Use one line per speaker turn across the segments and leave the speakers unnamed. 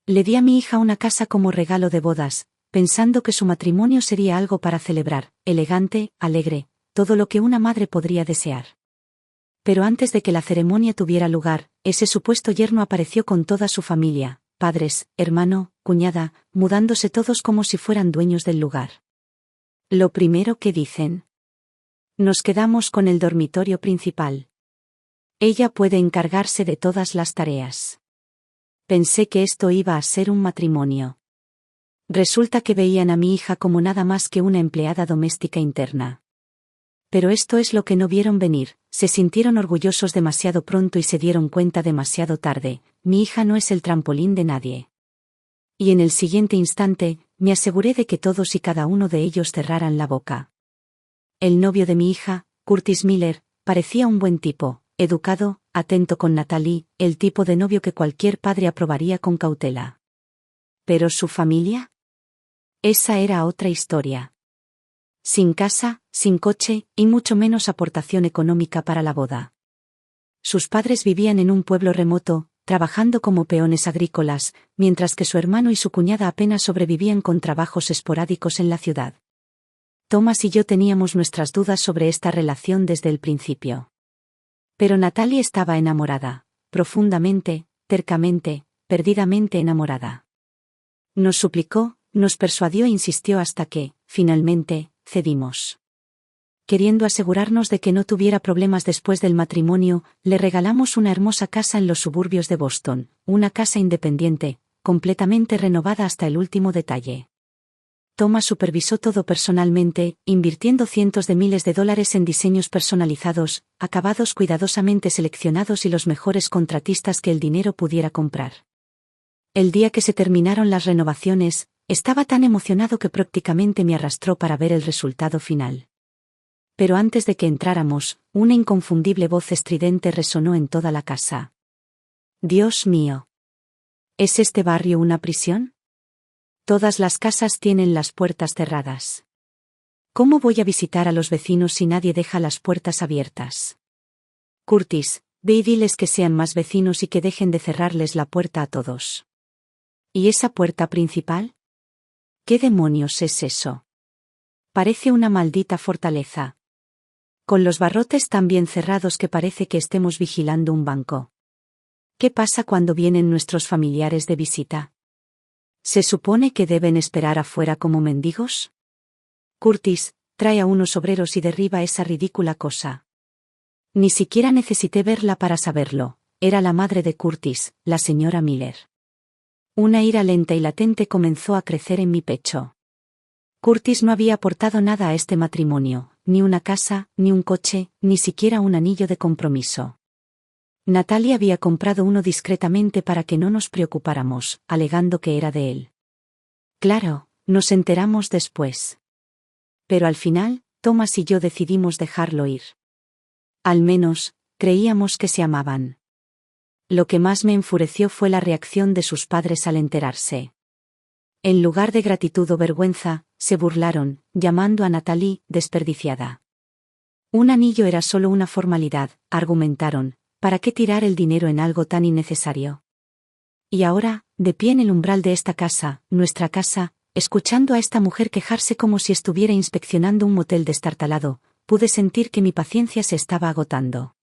Le di a mi hija una casa como regalo de bodas, pensando que su matrimonio sería algo para celebrar, elegante, alegre, todo lo que una madre podría desear. Pero antes de que la ceremonia tuviera lugar, ese supuesto yerno apareció con toda su familia, padres, hermano, cuñada, mudándose todos como si fueran dueños del lugar. Lo primero que dicen: nos quedamos con el dormitorio principal. Ella puede encargarse de todas las tareas. Pensé que esto iba a ser un matrimonio. Resulta que veían a mi hija como nada más que una empleada doméstica interna. Pero esto es lo que no vieron venir, se sintieron orgullosos demasiado pronto y se dieron cuenta demasiado tarde: mi hija no es el trampolín de nadie. Y en el siguiente instante, me aseguré de que todos y cada uno de ellos cerraran la boca. El novio de mi hija, Curtis Miller, parecía un buen tipo, educado, atento con Natalie, el tipo de novio que cualquier padre aprobaría con cautela. ¿Pero su familia? Esa era otra historia. Sin casa, sin coche, y mucho menos aportación económica para la boda. Sus padres vivían en un pueblo remoto, trabajando como peones agrícolas, mientras que su hermano y su cuñada apenas sobrevivían con trabajos esporádicos en la ciudad. Thomas y yo teníamos nuestras dudas sobre esta relación desde el principio. Pero Natalie estaba enamorada, profundamente, tercamente, perdidamente enamorada. Nos suplicó, nos persuadió e insistió hasta que, finalmente, cedimos. Queriendo asegurarnos de que no tuviera problemas después del matrimonio, le regalamos una hermosa casa en los suburbios de Boston, una casa independiente, completamente renovada hasta el último detalle. Thomas supervisó todo personalmente, invirtiendo cientos de miles de dólares en diseños personalizados, acabados cuidadosamente seleccionados y los mejores contratistas que el dinero pudiera comprar. El día que se terminaron las renovaciones, estaba tan emocionado que prácticamente me arrastró para ver el resultado final. Pero antes de que entráramos, una inconfundible voz estridente resonó en toda la casa. Dios mío. ¿Es este barrio una prisión? Todas las casas tienen las puertas cerradas. ¿Cómo voy a visitar a los vecinos si nadie deja las puertas abiertas? Curtis, ve y diles que sean más vecinos y que dejen de cerrarles la puerta a todos. ¿Y esa puerta principal? ¿Qué demonios es eso? Parece una maldita fortaleza. Con los barrotes tan bien cerrados que parece que estemos vigilando un banco. ¿Qué pasa cuando vienen nuestros familiares de visita? ¿Se supone que deben esperar afuera como mendigos? Curtis, trae a unos obreros y derriba esa ridícula cosa. Ni siquiera necesité verla para saberlo, era la madre de Curtis, la señora Miller. Una ira lenta y latente comenzó a crecer en mi pecho. Curtis no había aportado nada a este matrimonio, ni una casa, ni un coche, ni siquiera un anillo de compromiso. Natalie había comprado uno discretamente para que no nos preocupáramos, alegando que era de él. Claro, nos enteramos después. Pero al final, Thomas y yo decidimos dejarlo ir. Al menos, creíamos que se amaban. Lo que más me enfureció fue la reacción de sus padres al enterarse. En lugar de gratitud o vergüenza, se burlaron, llamando a Natalie desperdiciada. Un anillo era solo una formalidad, argumentaron. ¿Para qué tirar el dinero en algo tan innecesario? Y ahora, de pie en el umbral de esta casa, nuestra casa, escuchando a esta mujer quejarse como si estuviera inspeccionando un motel destartalado, pude sentir que mi paciencia se estaba agotando.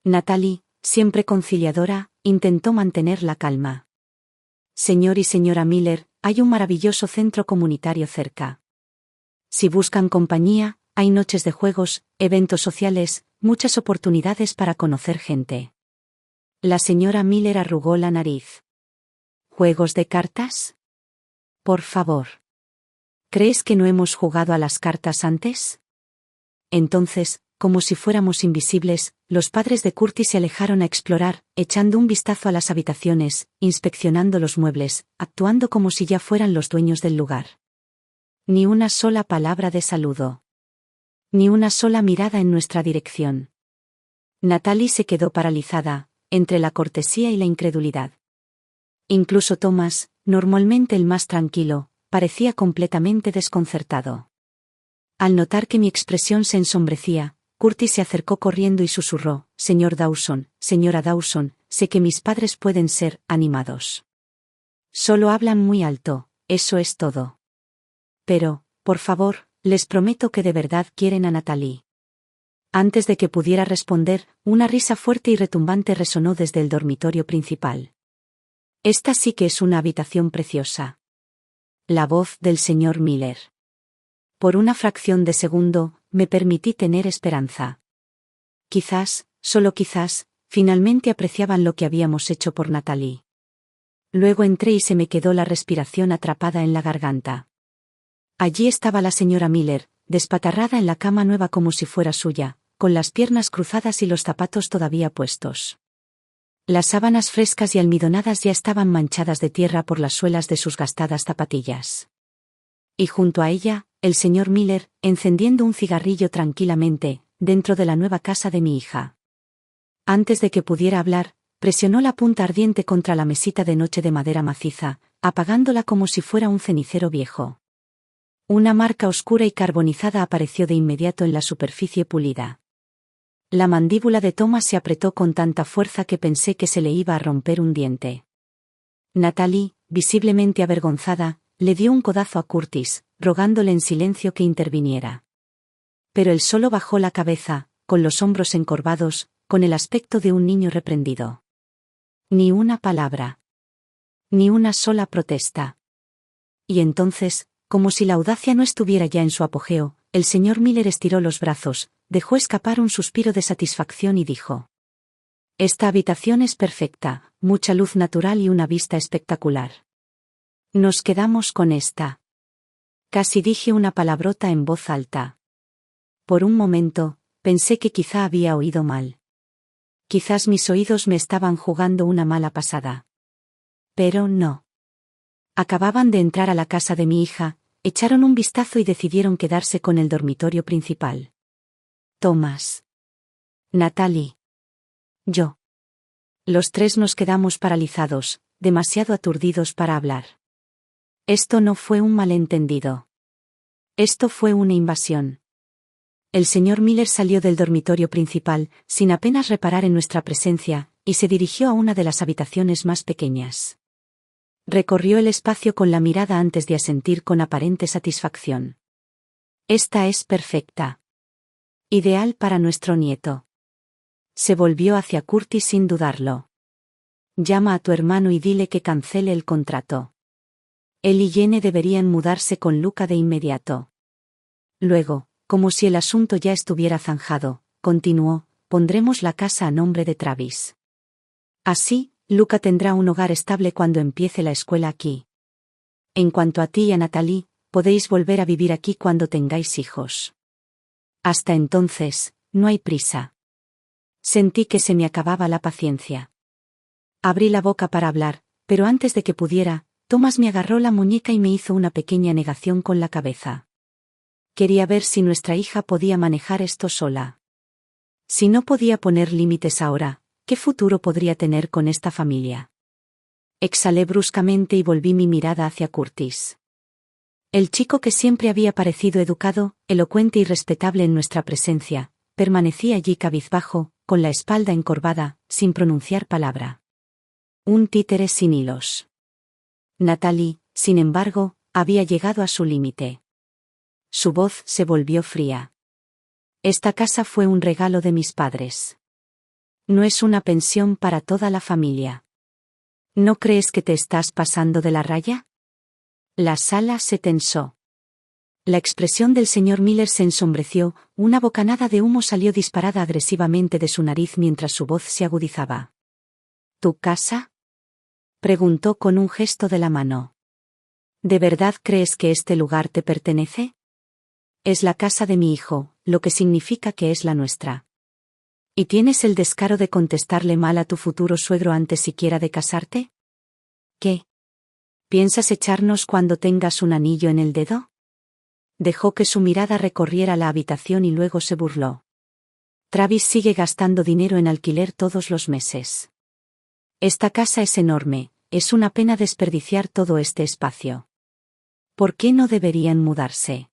Natalie, siempre conciliadora, intentó mantener la calma. Señor y señora Miller, hay un maravilloso centro comunitario cerca. Si buscan compañía, hay noches de juegos, eventos sociales, muchas oportunidades para conocer gente. La señora Miller arrugó la nariz. ¿Juegos de cartas? Por favor. ¿Crees que no hemos jugado a las cartas antes? Entonces, como si fuéramos invisibles, los padres de Curtis se alejaron a explorar, echando un vistazo a las habitaciones, inspeccionando los muebles, actuando como si ya fueran los dueños del lugar. Ni una sola palabra de saludo. Ni una sola mirada en nuestra dirección. Natalie se quedó paralizada, entre la cortesía y la incredulidad. Incluso Thomas, normalmente el más tranquilo, parecía completamente desconcertado. Al notar que mi expresión se ensombrecía, Curtis se acercó corriendo y susurró: Señor Dawson, señora Dawson, sé que mis padres pueden ser animados. Solo hablan muy alto, eso es todo. Pero, por favor, les prometo que de verdad quieren a Natalie. Antes de que pudiera responder, una risa fuerte y retumbante resonó desde el dormitorio principal. Esta sí que es una habitación preciosa. La voz del señor Miller. Por una fracción de segundo, me permití tener esperanza. Quizás, solo quizás, finalmente apreciaban lo que habíamos hecho por Natalie. Luego entré y se me quedó la respiración atrapada en la garganta. Allí estaba la señora Miller, despatarrada en la cama nueva como si fuera suya, con las piernas cruzadas y los zapatos todavía puestos. Las sábanas frescas y almidonadas ya estaban manchadas de tierra por las suelas de sus gastadas zapatillas. Y junto a ella, el señor Miller, encendiendo un cigarrillo tranquilamente, dentro de la nueva casa de mi hija. Antes de que pudiera hablar, presionó la punta ardiente contra la mesita de noche de madera maciza, apagándola como si fuera un cenicero viejo. Una marca oscura y carbonizada apareció de inmediato en la superficie pulida. La mandíbula de Thomas se apretó con tanta fuerza que pensé que se le iba a romper un diente. Natalie, visiblemente avergonzada, le dio un codazo a Curtis, rogándole en silencio que interviniera. Pero él solo bajó la cabeza, con los hombros encorvados, con el aspecto de un niño reprendido. Ni una palabra. Ni una sola protesta. Y entonces, como si la audacia no estuviera ya en su apogeo, el señor Miller estiró los brazos, dejó escapar un suspiro de satisfacción y dijo: «Esta habitación es perfecta, mucha luz natural y una vista espectacular. Nos quedamos con esta». Casi dije una palabrota en voz alta. Por un momento, pensé que quizá había oído mal. Quizás mis oídos me estaban jugando una mala pasada. Pero no. Acababan de entrar a la casa de mi hija, echaron un vistazo y decidieron quedarse con el dormitorio principal. Thomas. Natalie. Yo. Los tres nos quedamos paralizados, demasiado aturdidos para hablar. Esto no fue un malentendido. Esto fue una invasión. El señor Miller salió del dormitorio principal, sin apenas reparar en nuestra presencia, y se dirigió a una de las habitaciones más pequeñas. Recorrió el espacio con la mirada antes de asentir con aparente satisfacción. Esta es perfecta. Ideal para nuestro nieto. Se volvió hacia Curtis sin dudarlo. Llama a tu hermano y dile que cancele el contrato. Él y Jenny deberían mudarse con Luca de inmediato. Luego, como si el asunto ya estuviera zanjado, continuó, pondremos la casa a nombre de Travis. Así, Luca tendrá un hogar estable cuando empiece la escuela aquí. En cuanto a ti y a Natalie, podéis volver a vivir aquí cuando tengáis hijos. Hasta entonces, no hay prisa. Sentí que se me acababa la paciencia. Abrí la boca para hablar, pero antes de que pudiera, Thomas me agarró la muñeca y me hizo una pequeña negación con la cabeza. Quería ver si nuestra hija podía manejar esto sola. Si no podía poner límites ahora, ¿qué futuro podría tener con esta familia? Exhalé bruscamente y volví mi mirada hacia Curtis. El chico que siempre había parecido educado, elocuente y respetable en nuestra presencia, permanecía allí cabizbajo, con la espalda encorvada, sin pronunciar palabra. Un títere sin hilos. Natalie, sin embargo, había llegado a su límite. Su voz se volvió fría. Esta casa fue un regalo de mis padres. No es una pensión para toda la familia. ¿No crees que te estás pasando de la raya? La sala se tensó. La expresión del señor Miller se ensombreció, una bocanada de humo salió disparada agresivamente de su nariz mientras su voz se agudizaba. ¿Tu casa?, preguntó con un gesto de la mano. ¿De verdad crees que este lugar te pertenece? Es la casa de mi hijo, lo que significa que es la nuestra. ¿Y tienes el descaro de contestarle mal a tu futuro suegro antes siquiera de casarte? ¿Qué? ¿Piensas echarnos cuando tengas un anillo en el dedo? Dejó que su mirada recorriera la habitación y luego se burló. Travis sigue gastando dinero en alquiler todos los meses. Esta casa es enorme, es una pena desperdiciar todo este espacio. ¿Por qué no deberían mudarse?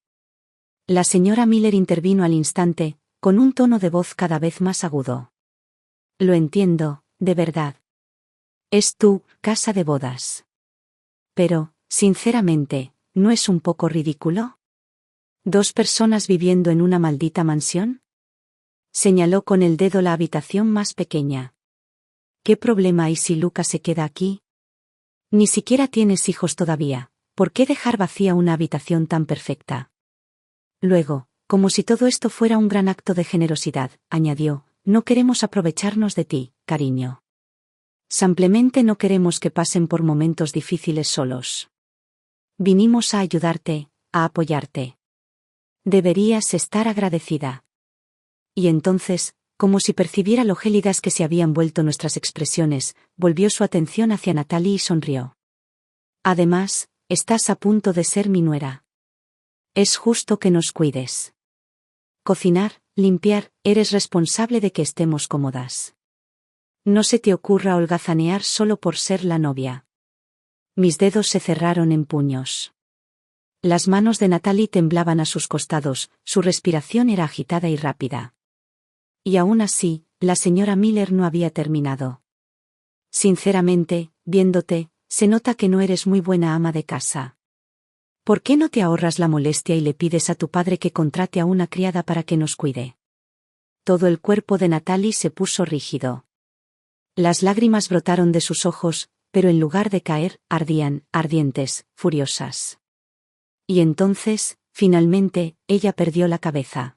La señora Miller intervino al instante, con un tono de voz cada vez más agudo. Lo entiendo, de verdad. Es tu casa de bodas. Pero, sinceramente, ¿no es un poco ridículo? ¿Dos personas viviendo en una maldita mansión? Señaló con el dedo la habitación más pequeña. ¿Qué problema hay si Luca se queda aquí? Ni siquiera tienes hijos todavía. ¿Por qué dejar vacía una habitación tan perfecta? Luego, como si todo esto fuera un gran acto de generosidad, añadió, no queremos aprovecharnos de ti, cariño. Simplemente no queremos que pasen por momentos difíciles solos. Vinimos a ayudarte, a apoyarte. Deberías estar agradecida. Y entonces, como si percibiera lo gélidas que se habían vuelto nuestras expresiones, volvió su atención hacia Natalie y sonrió. Además, estás a punto de ser mi nuera. Es justo que nos cuides. Cocinar, limpiar, eres responsable de que estemos cómodas. No se te ocurra holgazanear solo por ser la novia. Mis dedos se cerraron en puños. Las manos de Natalie temblaban a sus costados, su respiración era agitada y rápida. Y aún así, la señora Miller no había terminado. Sinceramente, viéndote, se nota que no eres muy buena ama de casa. ¿Por qué no te ahorras la molestia y le pides a tu padre que contrate a una criada para que nos cuide? Todo el cuerpo de Natalie se puso rígido. Las lágrimas brotaron de sus ojos, pero en lugar de caer, ardían, ardientes, furiosas. Y entonces, finalmente, ella perdió la cabeza.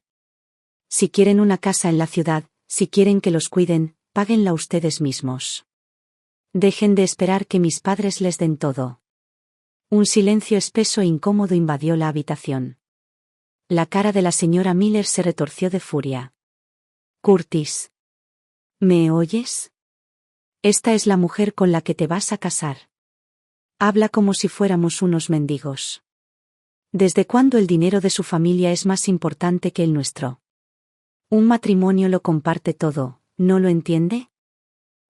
Si quieren una casa en la ciudad, si quieren que los cuiden, páguenla ustedes mismos. Dejen de esperar que mis padres les den todo. Un silencio espeso e incómodo invadió la habitación. La cara de la señora Miller se retorció de furia. Curtis. ¿Me oyes? Esta es la mujer con la que te vas a casar. Habla como si fuéramos unos mendigos. ¿Desde cuándo el dinero de su familia es más importante que el nuestro? Un matrimonio lo comparte todo, ¿no lo entiende?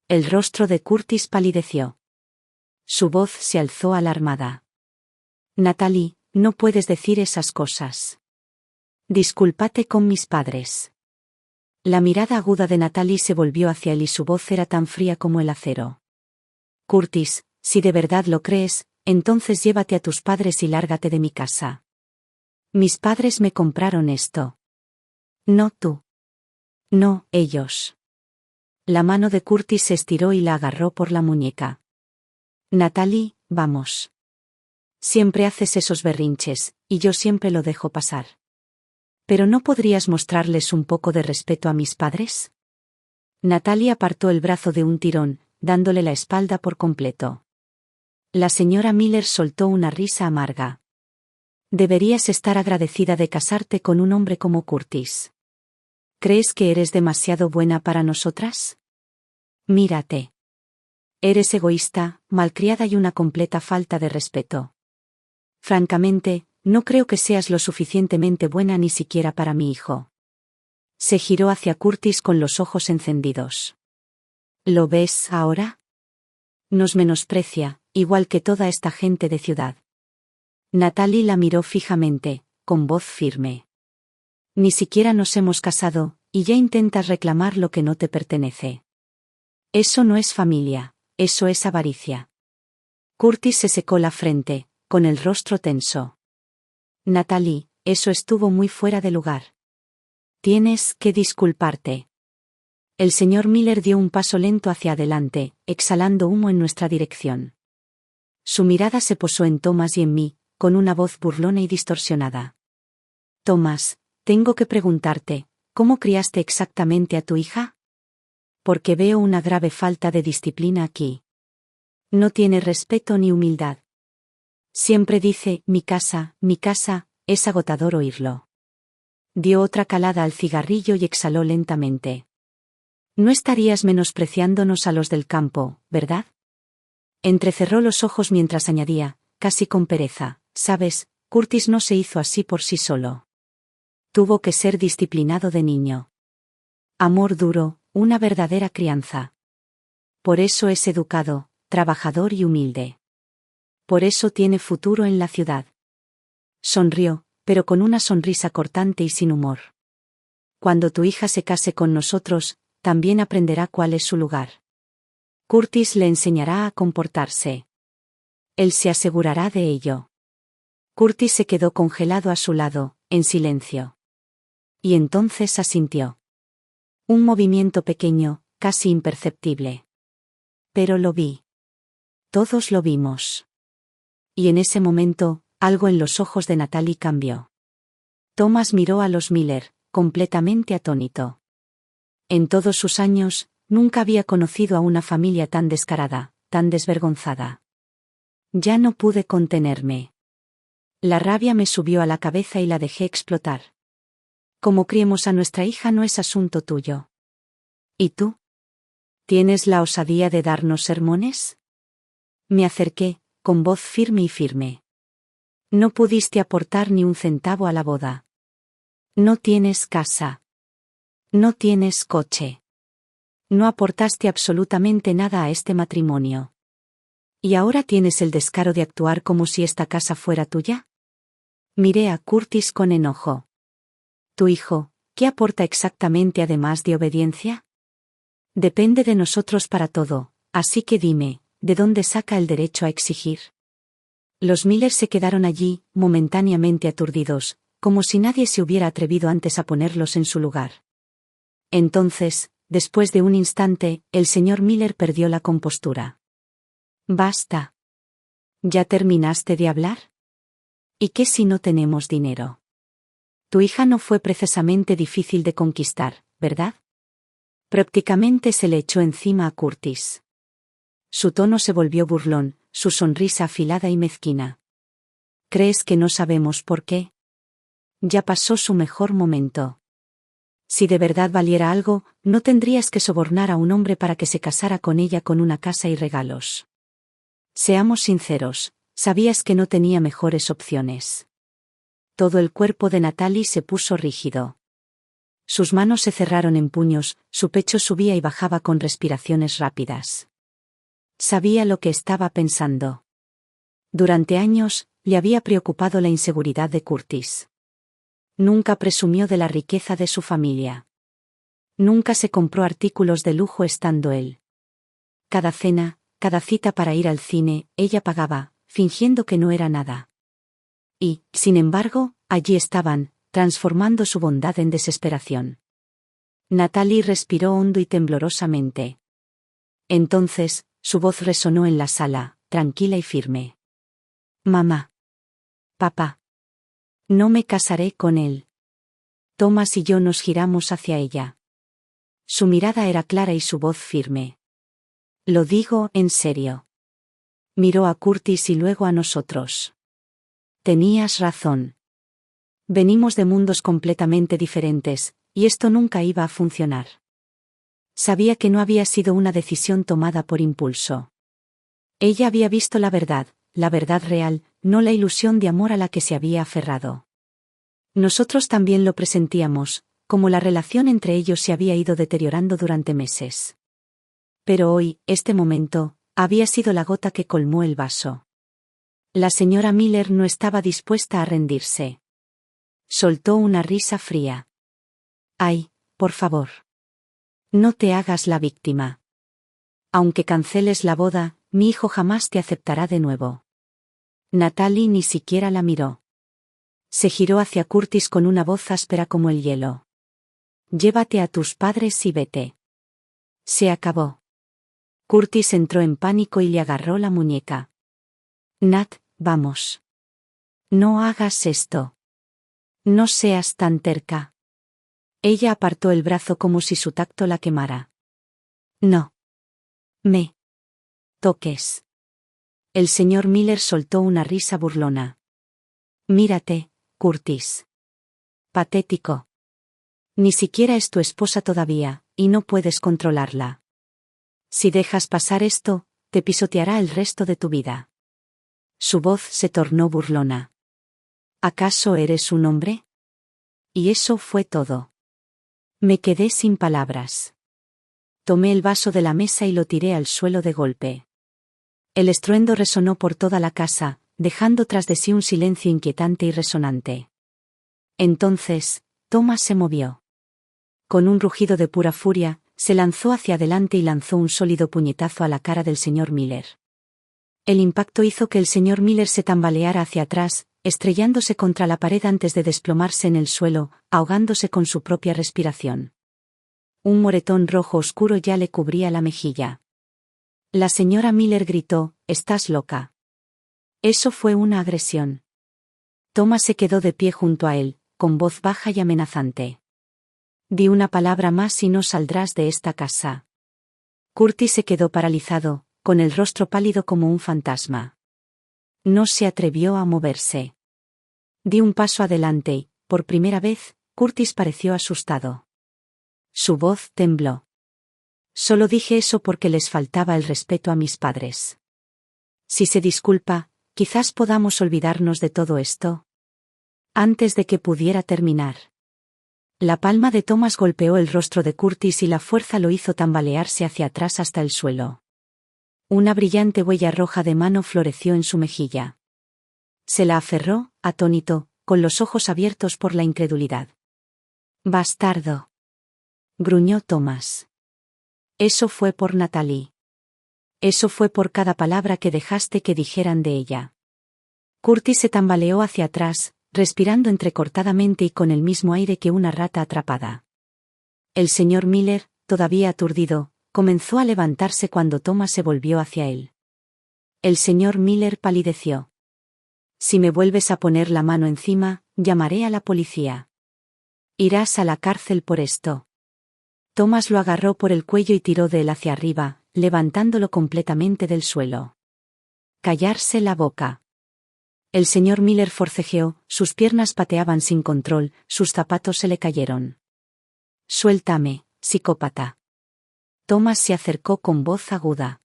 El rostro de Curtis palideció. Su voz se alzó alarmada. Natalie, no puedes decir esas cosas. Discúlpate con mis padres. La mirada aguda de Natalie se volvió hacia él y su voz era tan fría como el acero. Curtis, si de verdad lo crees, entonces llévate a tus padres y lárgate de mi casa. Mis padres me compraron esto. No tú. No, ellos. La mano de Curtis se estiró y la agarró por la muñeca. Natalie, vamos. Siempre haces esos berrinches, y yo siempre lo dejo pasar. ¿Pero no podrías mostrarles un poco de respeto a mis padres? Natalie apartó el brazo de un tirón, dándole la espalda por completo. La señora Miller soltó una risa amarga. Deberías estar agradecida de casarte con un hombre como Curtis. ¿Crees que eres demasiado buena para nosotras? Mírate. Eres egoísta, malcriada y una completa falta de respeto. Francamente, no creo que seas lo suficientemente buena ni siquiera para mi hijo. Se giró hacia Curtis con los ojos encendidos. ¿Lo ves ahora? Nos menosprecia, igual que toda esta gente de ciudad. Natalie la miró fijamente, con voz firme. Ni siquiera nos hemos casado, y ya intentas reclamar lo que no te pertenece. Eso no es familia, eso es avaricia. Curtis se secó la frente, con el rostro tenso. Natalie, eso estuvo muy fuera de lugar. Tienes que disculparte. El señor Miller dio un paso lento hacia adelante, exhalando humo en nuestra dirección. Su mirada se posó en Thomas y en mí, con una voz burlona y distorsionada. Thomas, tengo que preguntarte, ¿cómo criaste exactamente a tu hija? Porque veo una grave falta de disciplina aquí. No tiene respeto ni humildad. Siempre dice, mi casa, es agotador oírlo. Dio otra calada al cigarrillo y exhaló lentamente. No estarías menospreciándonos a los del campo, ¿verdad? Entrecerró los ojos mientras añadía, casi con pereza, sabes, Curtis no se hizo así por sí solo. Tuvo que ser disciplinado de niño. Amor duro, una verdadera crianza. Por eso es educado, trabajador y humilde. Por eso tiene futuro en la ciudad. Sonrió, pero con una sonrisa cortante y sin humor. Cuando tu hija se case con nosotros, también aprenderá cuál es su lugar. Curtis le enseñará a comportarse. Él se asegurará de ello. Curtis se quedó congelado a su lado, en silencio. Y entonces asintió. Un movimiento pequeño, casi imperceptible. Pero lo vi. Todos lo vimos. Y en ese momento, algo en los ojos de Natalie cambió. Thomas miró a los Miller, completamente atónito. En todos sus años, nunca había conocido a una familia tan descarada, tan desvergonzada. Ya no pude contenerme. La rabia me subió a la cabeza y la dejé explotar. Cómo criemos a nuestra hija no es asunto tuyo. ¿Y tú? ¿Tienes la osadía de darnos sermones? Me acerqué, con voz firme y firme. No pudiste aportar ni un centavo a la boda. No tienes casa. No tienes coche. No aportaste absolutamente nada a este matrimonio. ¿Y ahora tienes el descaro de actuar como si esta casa fuera tuya? Miré a Curtis con enojo. ¿Tu hijo, qué aporta exactamente además de obediencia? Depende de nosotros para todo, así que dime, ¿de dónde saca el derecho a exigir? Los Miller se quedaron allí, momentáneamente aturdidos, como si nadie se hubiera atrevido antes a ponerlos en su lugar. Entonces, después de un instante, el señor Miller perdió la compostura. Basta. ¿Ya terminaste de hablar? ¿Y qué si no tenemos dinero? Tu hija no fue precisamente difícil de conquistar, ¿verdad? Prácticamente se le echó encima a Curtis. Su tono se volvió burlón, su sonrisa afilada y mezquina. ¿Crees que no sabemos por qué? Ya pasó su mejor momento. Si de verdad valiera algo, no tendrías que sobornar a un hombre para que se casara con ella con una casa y regalos. Seamos sinceros, sabías que no tenía mejores opciones. Todo el cuerpo de Natalie se puso rígido. Sus manos se cerraron en puños, su pecho subía y bajaba con respiraciones rápidas. Sabía lo que estaba pensando. Durante años, le había preocupado la inseguridad de Curtis. Nunca presumió de la riqueza de su familia. Nunca se compró artículos de lujo estando él. Cada cena, cada cita para ir al cine, ella pagaba, fingiendo que no era nada. Y, sin embargo, allí estaban, transformando su bondad en desesperación. Natalie respiró hondo y temblorosamente. Entonces, su voz resonó en la sala, tranquila y firme. Mamá. Papá. No me casaré con él. Thomas y yo nos giramos hacia ella. Su mirada era clara y su voz firme. Lo digo en serio. Miró a Curtis y luego a nosotros. Tenías razón. Venimos de mundos completamente diferentes, y esto nunca iba a funcionar. Sabía que no había sido una decisión tomada por impulso. Ella había visto la verdad real, no la ilusión de amor a la que se había aferrado. Nosotros también lo presentíamos, como la relación entre ellos se había ido deteriorando durante meses. Pero hoy, este momento, había sido la gota que colmó el vaso. La señora Miller no estaba dispuesta a rendirse. Soltó una risa fría. Ay, por favor. No te hagas la víctima. Aunque canceles la boda, mi hijo jamás te aceptará de nuevo. Natalie ni siquiera la miró. Se giró hacia Curtis con una voz áspera como el hielo. Llévate a tus padres y vete. Se acabó. Curtis entró en pánico y le agarró la muñeca. Nat, vamos. No hagas esto. No seas tan terca. Ella apartó el brazo como si su tacto la quemara. No. Me toques. El señor Miller soltó una risa burlona. Mírate, Curtis. Patético. Ni siquiera es tu esposa todavía, y no puedes controlarla. Si dejas pasar esto, te pisoteará el resto de tu vida. Su voz se tornó burlona. ¿Acaso eres un hombre? Y eso fue todo. Me quedé sin palabras. Tomé el vaso de la mesa y lo tiré al suelo de golpe. El estruendo resonó por toda la casa, dejando tras de sí un silencio inquietante y resonante. Entonces, Thomas se movió. Con un rugido de pura furia, se lanzó hacia adelante y lanzó un sólido puñetazo a la cara del señor Miller. El impacto hizo que el señor Miller se tambaleara hacia atrás, estrellándose contra la pared antes de desplomarse en el suelo, ahogándose con su propia respiración. Un moretón rojo oscuro ya le cubría la mejilla. La señora Miller gritó: «¿Estás loca?» Eso fue una agresión. Thomas se quedó de pie junto a él, con voz baja y amenazante. «Di una palabra más y no saldrás de esta casa». Curtis se quedó paralizado, con el rostro pálido como un fantasma. No se atrevió a moverse. Di un paso adelante y, por primera vez, Curtis pareció asustado. Su voz tembló. «Solo dije eso porque les faltaba el respeto a mis padres. Si se disculpa, quizás podamos olvidarnos de todo esto». Antes de que pudiera terminar, la palma de Thomas golpeó el rostro de Curtis y la fuerza lo hizo tambalearse hacia atrás hasta el suelo. Una brillante huella roja de mano floreció en su mejilla. Se la aferró, atónito, con los ojos abiertos por la incredulidad. «Bastardo», gruñó Thomas. «Eso fue por Natalie. Eso fue por cada palabra que dejaste que dijeran de ella». Curtis se tambaleó hacia atrás, respirando entrecortadamente y con el mismo aire que una rata atrapada. El señor Miller, todavía aturdido, comenzó a levantarse cuando Thomas se volvió hacia él. El señor Miller palideció. «Si me vuelves a poner la mano encima, llamaré a la policía. Irás a la cárcel por esto». Thomas lo agarró por el cuello y tiró de él hacia arriba, levantándolo completamente del suelo. «Callarse la boca». El señor Miller forcejeó, sus piernas pateaban sin control, sus zapatos se le cayeron. «Suéltame, psicópata». Thomas se acercó con voz aguda.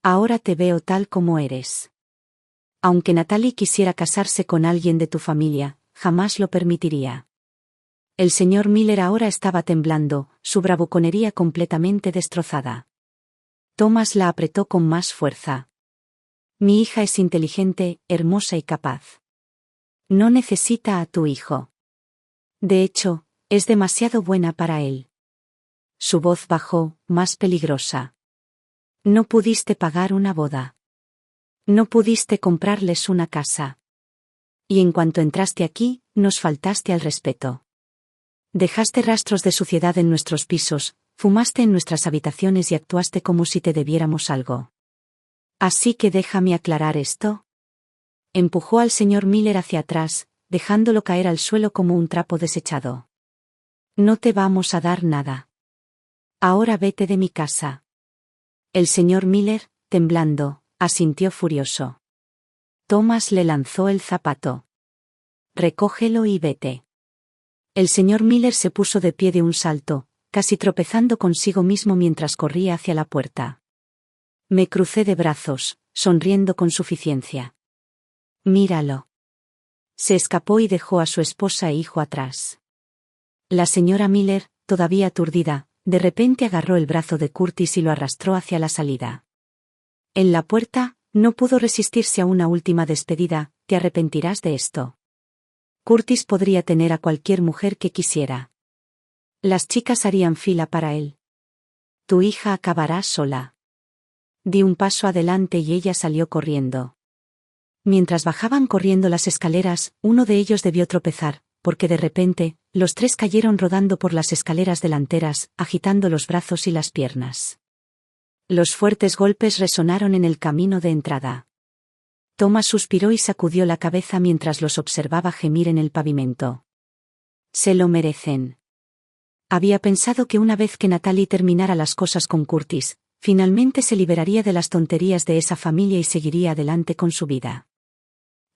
«Ahora te veo tal como eres. Aunque Natalie quisiera casarse con alguien de tu familia, jamás lo permitiría». El señor Miller ahora estaba temblando, su bravuconería completamente destrozada. Thomas la apretó con más fuerza. «Mi hija es inteligente, hermosa y capaz. No necesita a tu hijo. De hecho, es demasiado buena para él». Su voz bajó, más peligrosa. «No pudiste pagar una boda. No pudiste comprarles una casa. Y en cuanto entraste aquí, nos faltaste al respeto. Dejaste rastros de suciedad en nuestros pisos, fumaste en nuestras habitaciones y actuaste como si te debiéramos algo. Así que déjame aclarar esto». Empujó al señor Miller hacia atrás, dejándolo caer al suelo como un trapo desechado. «No te vamos a dar nada. Ahora vete de mi casa». El señor Miller, temblando, asintió furioso. Thomas le lanzó el zapato. «Recógelo y vete». El señor Miller se puso de pie de un salto, casi tropezando consigo mismo mientras corría hacia la puerta. Me crucé de brazos, sonriendo con suficiencia. «Míralo». Se escapó y dejó a su esposa e hijo atrás. La señora Miller, todavía aturdida, de repente agarró el brazo de Curtis y lo arrastró hacia la salida. En la puerta, no pudo resistirse a una última despedida: «Te arrepentirás de esto». Curtis podría tener a cualquier mujer que quisiera. Las chicas harían fila para él. «Tu hija acabará sola». Di un paso adelante y ella salió corriendo. Mientras bajaban corriendo las escaleras, uno de ellos debió tropezar, porque de repente, los tres cayeron rodando por las escaleras delanteras, agitando los brazos y las piernas. Los fuertes golpes resonaron en el camino de entrada. Thomas suspiró y sacudió la cabeza mientras los observaba gemir en el pavimento. «Se lo merecen». Había pensado que una vez que Natalie terminara las cosas con Curtis, finalmente se liberaría de las tonterías de esa familia y seguiría adelante con su vida.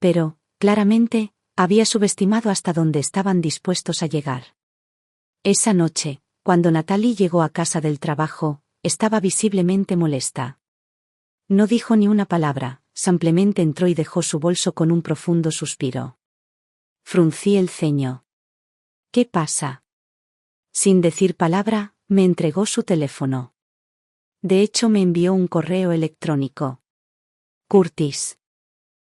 Pero, claramente, había subestimado hasta dónde estaban dispuestos a llegar. Esa noche, cuando Natalie llegó a casa del trabajo, estaba visiblemente molesta. No dijo ni una palabra, simplemente entró y dejó su bolso con un profundo suspiro. Fruncí el ceño. «¿Qué pasa?». Sin decir palabra, me entregó su teléfono. De hecho, me envió un correo electrónico. «Curtis».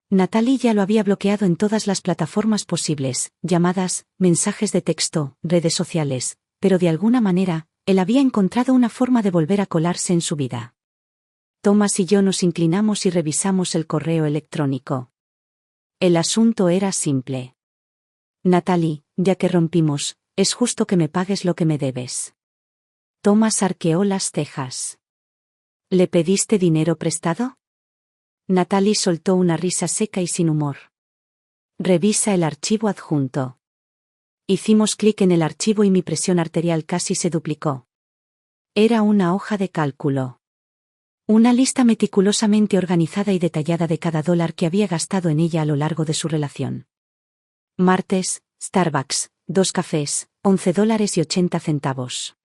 Natalie ya lo había bloqueado en todas las plataformas posibles, llamadas, mensajes de texto, redes sociales, pero de alguna manera, él había encontrado una forma de volver a colarse en su vida. Thomas y yo nos inclinamos y revisamos el correo electrónico. El asunto era simple. Natalie, ya que rompimos, es justo que me pagues lo que me debes. Thomas arqueó las cejas. ¿Le pediste dinero prestado? Natalie soltó una risa seca y sin humor. Revisa el archivo adjunto. Hicimos clic en el archivo y mi presión arterial casi se duplicó. Era una hoja de cálculo. Una lista meticulosamente organizada y detallada de cada dólar que había gastado en ella a lo largo de su relación. Martes, Starbucks, 2 cafés, $11.80.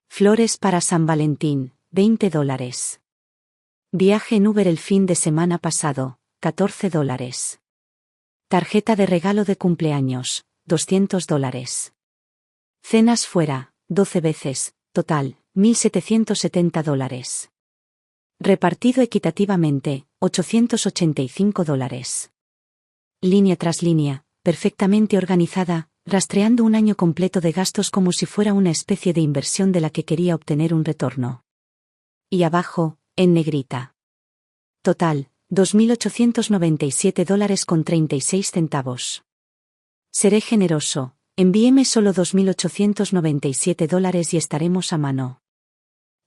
Flores para San Valentín, $20. Viaje en Uber el fin de semana pasado, $14. Tarjeta de regalo de cumpleaños, $200. Cenas fuera, 12 veces, total, $1.770. Repartido equitativamente, $885. Línea tras línea, perfectamente organizada, rastreando un año completo de gastos como si fuera una especie de inversión de la que quería obtener un retorno. Y abajo, en negrita. Total, $2.897.36. Seré generoso, envíeme solo $2.897 y estaremos a mano.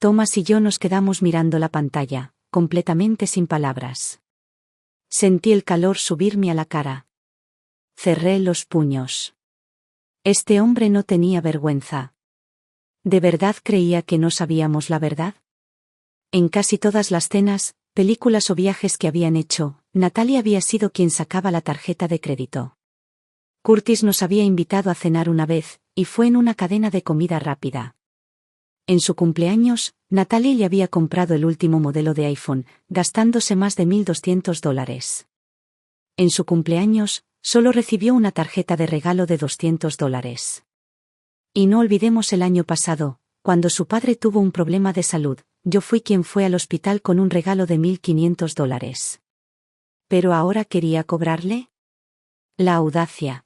Thomas y yo nos quedamos mirando la pantalla, completamente sin palabras. Sentí el calor subirme a la cara. Cerré los puños. Este hombre no tenía vergüenza. ¿De verdad creía que no sabíamos la verdad? En casi todas las cenas, películas o viajes que habían hecho, Natalie había sido quien sacaba la tarjeta de crédito. Curtis nos había invitado a cenar una vez, y fue en una cadena de comida rápida. En su cumpleaños, Natalie le había comprado el último modelo de iPhone, gastándose más de $1.200. En su cumpleaños, solo recibió una tarjeta de regalo de $200. Y no olvidemos el año pasado, cuando su padre tuvo un problema de salud, yo fui quien fue al hospital con un regalo de $1.500. ¿Pero ahora quería cobrarle? La audacia.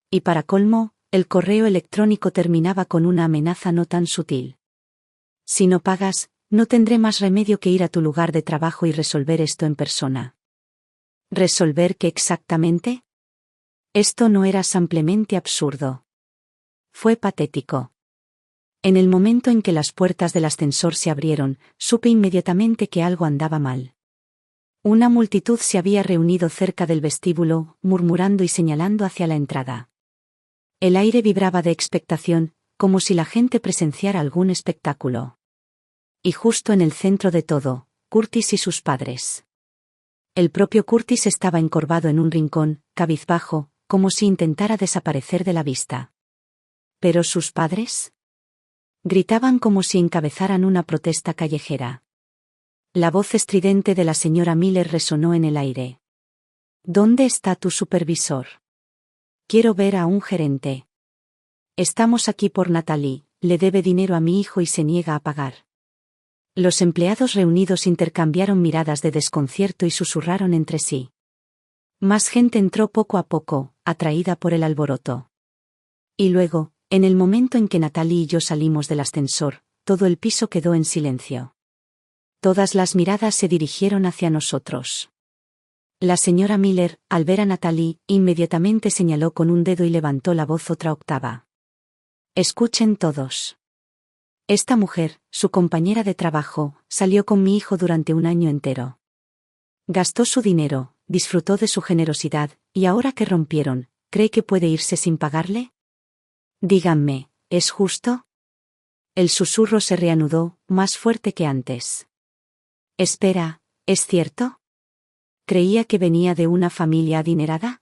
Y para colmo, el correo electrónico terminaba con una amenaza no tan sutil. Si no pagas, no tendré más remedio que ir a tu lugar de trabajo y resolver esto en persona. ¿Resolver qué exactamente? Esto no era simplemente absurdo. Fue patético. En el momento en que las puertas del ascensor se abrieron, supe inmediatamente que algo andaba mal. Una multitud se había reunido cerca del vestíbulo, murmurando y señalando hacia la entrada. El aire vibraba de expectación, como si la gente presenciara algún espectáculo. Y justo en el centro de todo, Curtis y sus padres. El propio Curtis estaba encorvado en un rincón, cabizbajo, como si intentara desaparecer de la vista. ¿Pero sus padres? Gritaban como si encabezaran una protesta callejera. La voz estridente de la señora Miller resonó en el aire. ¿Dónde está tu supervisor? Quiero ver a un gerente. Estamos aquí por Natalie, le debe dinero a mi hijo y se niega a pagar. Los empleados reunidos intercambiaron miradas de desconcierto y susurraron entre sí. Más gente entró poco a poco, atraída por el alboroto. Y luego, en el momento en que Natalie y yo salimos del ascensor, todo el piso quedó en silencio. Todas las miradas se dirigieron hacia nosotros. La señora Miller, al ver a Natalie, inmediatamente señaló con un dedo y levantó la voz otra octava. Escuchen todos. Esta mujer, su compañera de trabajo, salió con mi hijo durante un año entero. Gastó su dinero, disfrutó de su generosidad, y ahora que rompieron, ¿cree que puede irse sin pagarle? Díganme, ¿es justo? El susurro se reanudó, más fuerte que antes. Espera, ¿es cierto? ¿Creía que venía de una familia adinerada?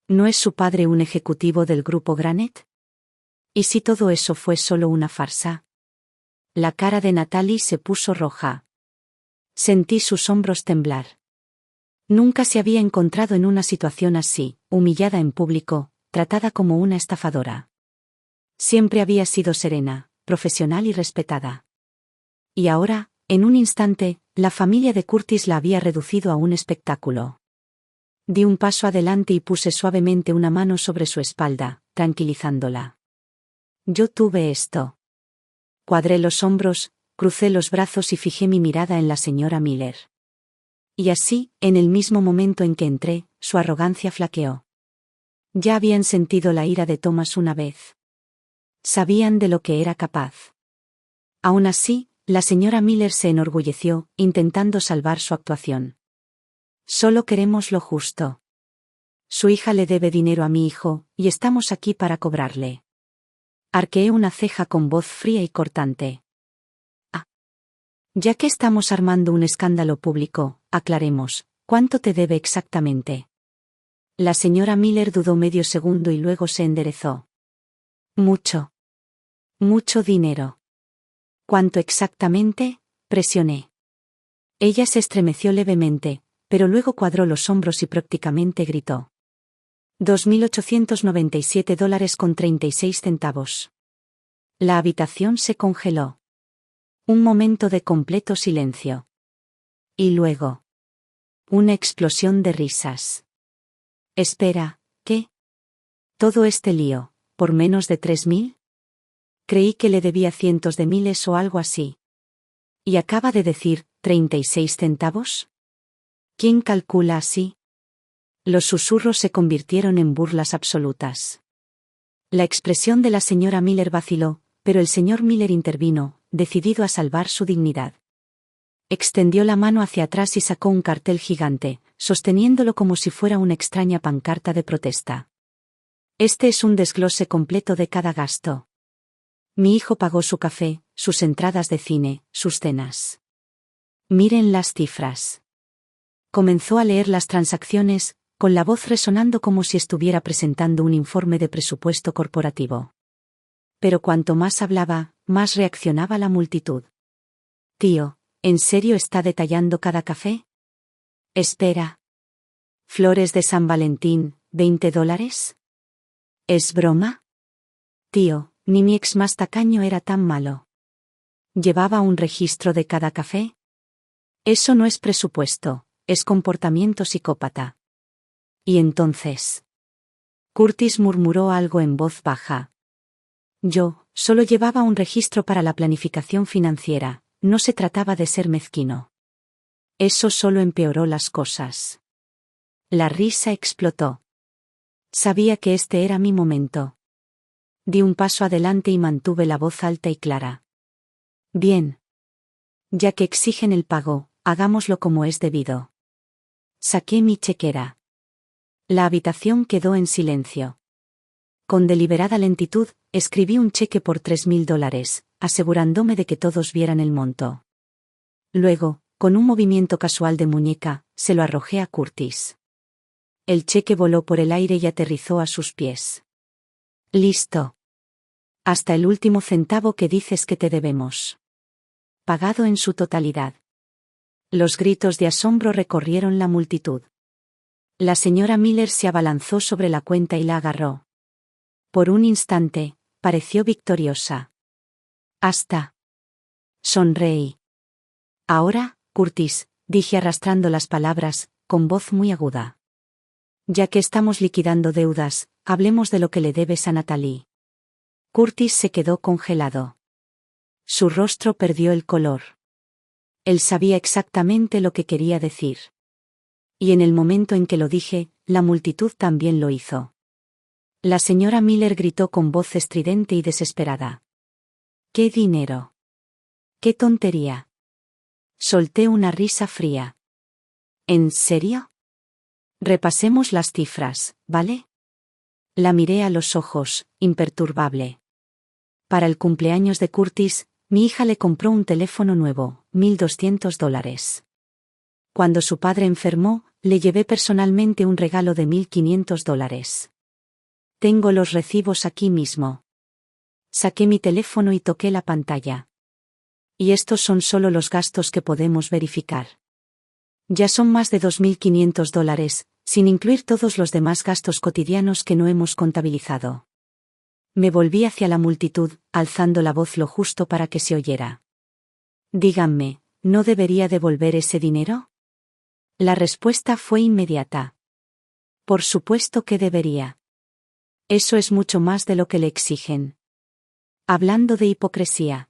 ¿No es su padre un ejecutivo del grupo Granite? ¿Y si todo eso fue solo una farsa? La cara de Natalie se puso roja. Sentí sus hombros temblar. Nunca se había encontrado en una situación así, humillada en público, tratada como una estafadora. Siempre había sido serena, profesional y respetada. Y ahora, en un instante, la familia de Curtis la había reducido a un espectáculo. Di un paso adelante y puse suavemente una mano sobre su espalda, tranquilizándola. Yo tuve esto. Cuadré los hombros, crucé los brazos y fijé mi mirada en la señora Miller. Y así, en el mismo momento en que entré, su arrogancia flaqueó. Ya habían sentido la ira de Thomas una vez. Sabían de lo que era capaz. Aún así, la señora Miller se enorgulleció, intentando salvar su actuación. Solo queremos lo justo. Su hija le debe dinero a mi hijo, y estamos aquí para cobrarle. Arqueé una ceja con voz fría y cortante. Ya que estamos armando un escándalo público, aclaremos, ¿cuánto te debe exactamente? La señora Miller dudó medio segundo y luego se enderezó. Mucho. Mucho dinero. ¿Cuánto exactamente? Presioné. Ella se estremeció levemente, pero luego cuadró los hombros y prácticamente gritó. $2.897.36. La habitación se congeló. Un momento de completo silencio. Y luego. Una explosión de risas. Espera, ¿qué? ¿Todo este lío, por menos de 3.000? Creí que le debía cientos de miles o algo así. ¿Y acaba de decir, 36 centavos? ¿Quién calcula así? Los susurros se convirtieron en burlas absolutas. La expresión de la señora Miller vaciló, pero el señor Miller intervino, decidido a salvar su dignidad. Extendió la mano hacia atrás y sacó un cartel gigante, sosteniéndolo como si fuera una extraña pancarta de protesta. Este es un desglose completo de cada gasto. Mi hijo pagó su café, sus entradas de cine, sus cenas. Miren las cifras. Comenzó a leer las transacciones, con la voz resonando como si estuviera presentando un informe de presupuesto corporativo. Pero cuanto más hablaba, más reaccionaba la multitud. Tío, ¿en serio está detallando cada café? Espera. Flores de San Valentín, $20. ¿Es broma? Tío, ni mi ex más tacaño era tan malo. ¿Llevaba un registro de cada café? Eso no es presupuesto, es comportamiento psicópata. ¿Y entonces? Curtis murmuró algo en voz baja. Yo, solo llevaba un registro para la planificación financiera, no se trataba de ser mezquino. Eso solo empeoró las cosas. La risa explotó. Sabía que este era mi momento. Di un paso adelante y mantuve la voz alta y clara. Bien. Ya que exigen el pago, hagámoslo como es debido. Saqué mi chequera. La habitación quedó en silencio. Con deliberada lentitud, escribí un cheque por $3.000, asegurándome de que todos vieran el monto. Luego, con un movimiento casual de muñeca, se lo arrojé a Curtis. El cheque voló por el aire y aterrizó a sus pies. Listo. Hasta el último centavo que dices que te debemos. Pagado en su totalidad. Los gritos de asombro recorrieron la multitud. La señora Miller se abalanzó sobre la cuenta y la agarró. Por un instante, pareció victoriosa. Hasta. Sonreí. Ahora, Curtis, dije arrastrando las palabras, con voz muy aguda. Ya que estamos liquidando deudas, hablemos de lo que le debes a Natalie. Curtis se quedó congelado. Su rostro perdió el color. Él sabía exactamente lo que quería decir. Y en el momento en que lo dije, la multitud también lo hizo. La señora Miller gritó con voz estridente y desesperada. ¿Qué dinero? ¿Qué tontería? Solté una risa fría. ¿En serio? Repasemos las cifras, ¿vale? La miré a los ojos, imperturbable. Para el cumpleaños de Curtis, mi hija le compró un teléfono nuevo, $1.200. Cuando su padre enfermó, le llevé personalmente un regalo de $1.500. Tengo los recibos aquí mismo. Saqué mi teléfono y toqué la pantalla. Y estos son solo los gastos que podemos verificar. Ya son más de $2.500, sin incluir todos los demás gastos cotidianos que no hemos contabilizado. Me volví hacia la multitud, alzando la voz lo justo para que se oyera. Díganme, ¿no debería devolver ese dinero? La respuesta fue inmediata. Por supuesto que debería. Eso es mucho más de lo que le exigen. Hablando de hipocresía.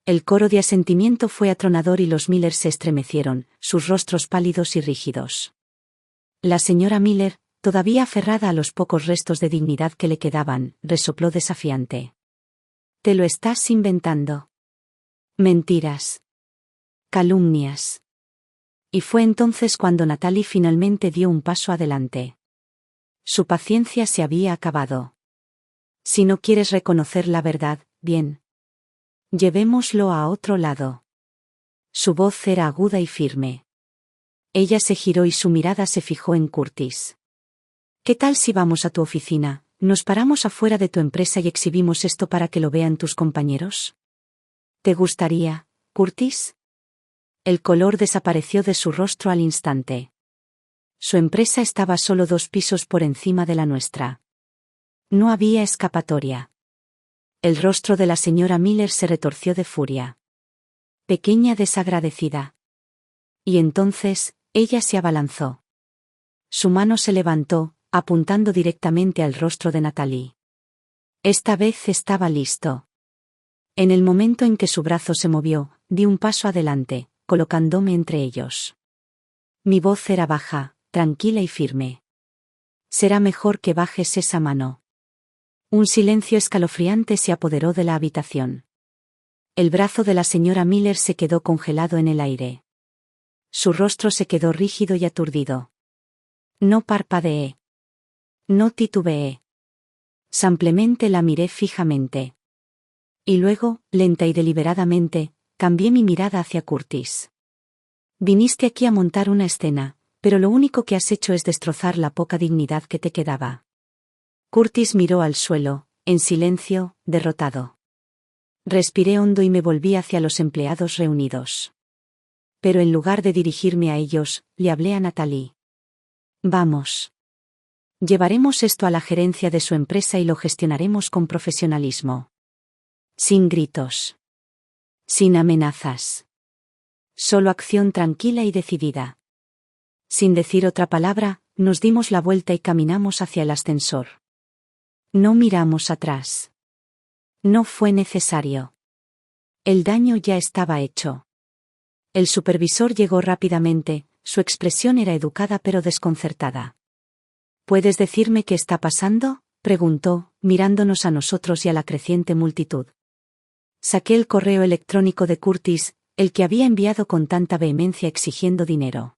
El coro de asentimiento fue atronador y los Miller se estremecieron, sus rostros pálidos y rígidos. La señora Miller, todavía aferrada a los pocos restos de dignidad que le quedaban, resopló desafiante. «Te lo estás inventando. Mentiras. Calumnias». Y fue entonces cuando Natalie finalmente dio un paso adelante. Su paciencia se había acabado. «Si no quieres reconocer la verdad, bien. Llevémoslo a otro lado». Su voz era aguda y firme. Ella se giró y su mirada se fijó en Curtis. «¿Qué tal si vamos a tu oficina, nos paramos afuera de tu empresa y exhibimos esto para que lo vean tus compañeros? ¿Te gustaría, Curtis?» El color desapareció de su rostro al instante. Su empresa estaba solo 2 pisos por encima de la nuestra. No había escapatoria. El rostro de la señora Miller se retorció de furia. Pequeña desagradecida. Y entonces, ella se abalanzó. Su mano se levantó, apuntando directamente al rostro de Natalie. Esta vez estaba listo. En el momento en que su brazo se movió, di un paso adelante, colocándome entre ellos. Mi voz era baja, tranquila y firme. «Será mejor que bajes esa mano». Un silencio escalofriante se apoderó de la habitación. El brazo de la señora Miller se quedó congelado en el aire. Su rostro se quedó rígido y aturdido. No parpadeé. No titubeé. Simplemente la miré fijamente. Y luego, lenta y deliberadamente, cambié mi mirada hacia Curtis. «Viniste aquí a montar una escena, pero lo único que has hecho es destrozar la poca dignidad que te quedaba». Curtis miró al suelo, en silencio, derrotado. Respiré hondo y me volví hacia los empleados reunidos. Pero en lugar de dirigirme a ellos, le hablé a Natalie. «Vamos. Llevaremos esto a la gerencia de su empresa y lo gestionaremos con profesionalismo. Sin gritos. Sin amenazas. Solo acción tranquila y decidida». Sin decir otra palabra, nos dimos la vuelta y caminamos hacia el ascensor. No miramos atrás. No fue necesario. El daño ya estaba hecho. El supervisor llegó rápidamente, su expresión era educada pero desconcertada. «¿Puedes decirme qué está pasando?», preguntó, mirándonos a nosotros y a la creciente multitud. Saqué el correo electrónico de Curtis, el que había enviado con tanta vehemencia exigiendo dinero.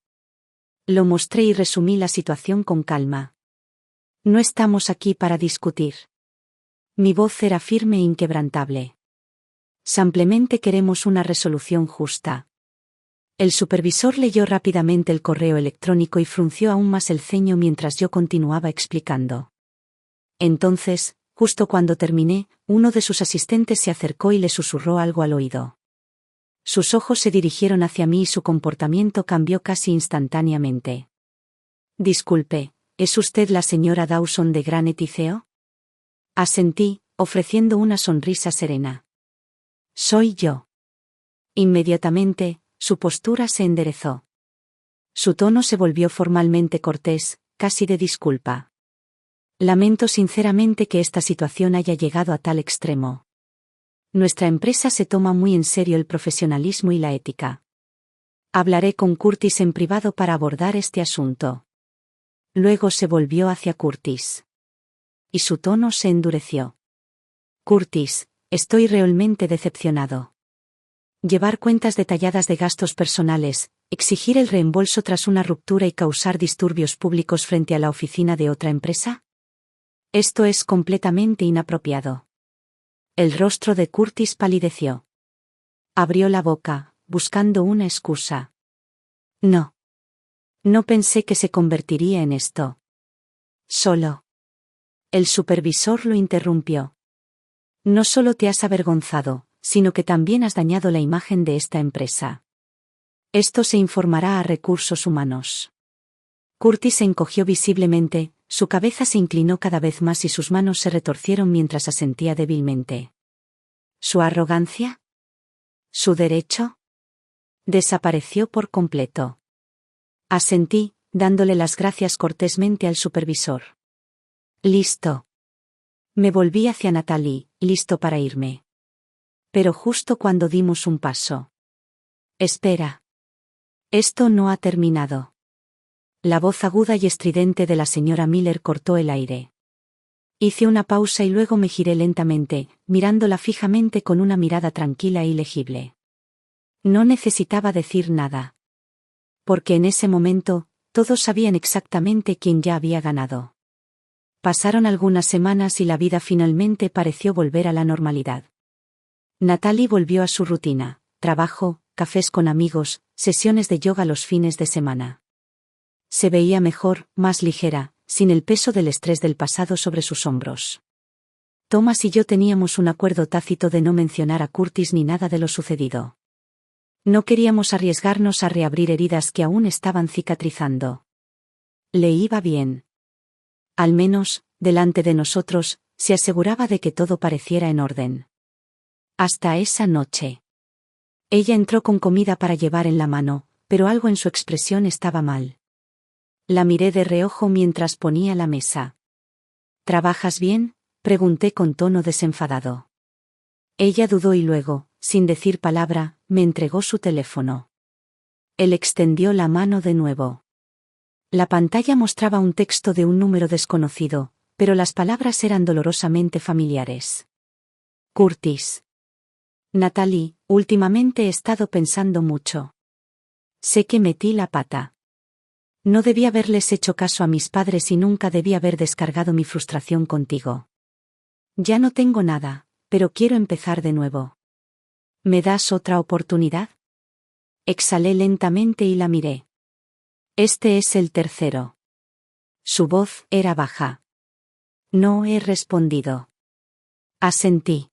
Lo mostré y resumí la situación con calma. «No estamos aquí para discutir». Mi voz era firme e inquebrantable. «Simplemente queremos una resolución justa». El supervisor leyó rápidamente el correo electrónico y frunció aún más el ceño mientras yo continuaba explicando. Entonces, justo cuando terminé, uno de sus asistentes se acercó y le susurró algo al oído. Sus ojos se dirigieron hacia mí y su comportamiento cambió casi instantáneamente. «Disculpe, ¿es usted la señora Dawson de Granite y CEO?». Asentí, ofreciendo una sonrisa serena. «Soy yo». Inmediatamente, su postura se enderezó. Su tono se volvió formalmente cortés, casi de disculpa. «Lamento sinceramente que esta situación haya llegado a tal extremo. Nuestra empresa se toma muy en serio el profesionalismo y la ética. Hablaré con Curtis en privado para abordar este asunto». Luego se volvió hacia Curtis. Y su tono se endureció. «Curtis, estoy realmente decepcionado. Llevar cuentas detalladas de gastos personales, exigir el reembolso tras una ruptura y causar disturbios públicos frente a la oficina de otra empresa. Esto es completamente inapropiado». El rostro de Curtis palideció. Abrió la boca, buscando una excusa. «No. No pensé que se convertiría en esto. Solo». El supervisor lo interrumpió. «No solo te has avergonzado, sino que también has dañado la imagen de esta empresa. Esto se informará a recursos humanos». Curtis se encogió visiblemente, su cabeza se inclinó cada vez más y sus manos se retorcieron mientras asentía débilmente. ¿Su arrogancia? ¿Su derecho? Desapareció por completo. Asentí, dándole las gracias cortésmente al supervisor. «Listo». Me volví hacia Natalie, listo para irme. Pero justo cuando dimos un paso. Espera. Esto no ha terminado. La voz aguda y estridente de la señora Miller cortó el aire. Hice una pausa y luego me giré lentamente, mirándola fijamente con una mirada tranquila y legible. No necesitaba decir nada. Porque en ese momento, todos sabían exactamente quién ya había ganado. Pasaron algunas semanas y la vida finalmente pareció volver a la normalidad. Natalie volvió a su rutina, trabajo, cafés con amigos, sesiones de yoga los fines de semana. Se veía mejor, más ligera, sin el peso del estrés del pasado sobre sus hombros. Thomas y yo teníamos un acuerdo tácito de no mencionar a Curtis ni nada de lo sucedido. No queríamos arriesgarnos a reabrir heridas que aún estaban cicatrizando. Le iba bien. Al menos, delante de nosotros, se aseguraba de que todo pareciera en orden. Hasta esa noche. Ella entró con comida para llevar en la mano, pero algo en su expresión estaba mal. La miré de reojo mientras ponía la mesa. ¿Trabajas bien?, pregunté con tono desenfadado. Ella dudó y luego, sin decir palabra, me entregó su teléfono. Él extendió la mano de nuevo. La pantalla mostraba un texto de un número desconocido, pero las palabras eran dolorosamente familiares. Curtis. Natalie, últimamente he estado pensando mucho. Sé que metí la pata. No debí haberles hecho caso a mis padres y nunca debí haber descargado mi frustración contigo. Ya no tengo nada, pero quiero empezar de nuevo. ¿Me das otra oportunidad? Exhalé lentamente y la miré. Este es el tercero. Su voz era baja. No he respondido. Asentí.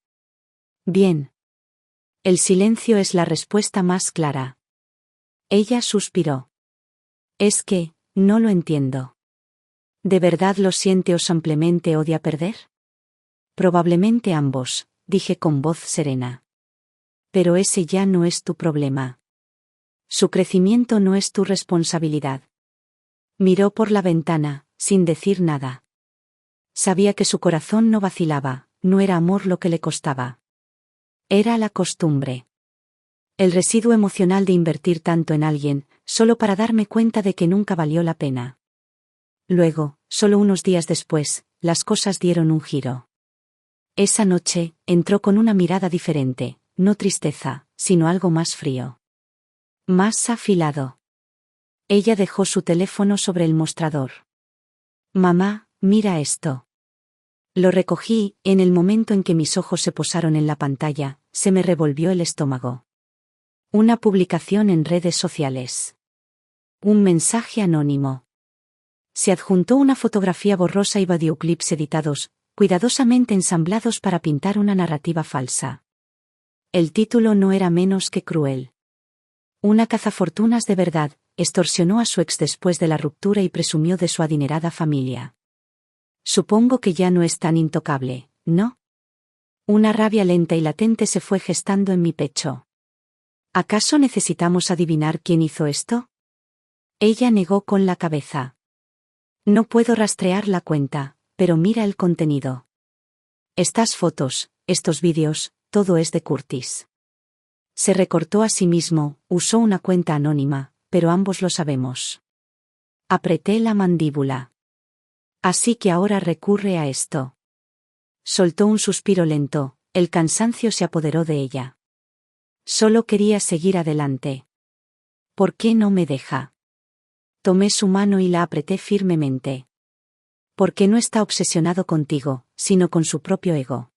Bien. El silencio es la respuesta más clara. Ella suspiró. Es que, no lo entiendo. ¿De verdad lo siente o simplemente odia perder? Probablemente ambos, dije con voz serena. Pero ese ya no es tu problema. Su crecimiento no es tu responsabilidad. Miró por la ventana, sin decir nada. Sabía que su corazón no vacilaba, no era amor lo que le costaba. Era la costumbre. El residuo emocional de invertir tanto en alguien, solo para darme cuenta de que nunca valió la pena. Luego, solo unos días después, las cosas dieron un giro. Esa noche, entró con una mirada diferente, no tristeza, sino algo más frío. Más afilado. Ella dejó su teléfono sobre el mostrador. Mamá, mira esto. Lo recogí, en el momento en que mis ojos se posaron en la pantalla, se me revolvió el estómago. Una publicación en redes sociales. Un mensaje anónimo. Se adjuntó una fotografía borrosa y videoclips editados, cuidadosamente ensamblados para pintar una narrativa falsa. El título no era menos que cruel. Una cazafortunas de verdad, extorsionó a su ex después de la ruptura y presumió de su adinerada familia. Supongo que ya no es tan intocable, ¿no? Una rabia lenta y latente se fue gestando en mi pecho. ¿Acaso necesitamos adivinar quién hizo esto? Ella negó con la cabeza. No puedo rastrear la cuenta, pero mira el contenido. Estas fotos, estos vídeos, todo es de Curtis. Se recortó a sí mismo, usó una cuenta anónima, pero ambos lo sabemos. Apreté la mandíbula. Así que ahora recurre a esto. Soltó un suspiro lento, el cansancio se apoderó de ella. Solo quería seguir adelante. ¿Por qué no me deja? Tomé su mano y la apreté firmemente. Porque no está obsesionado contigo, sino con su propio ego.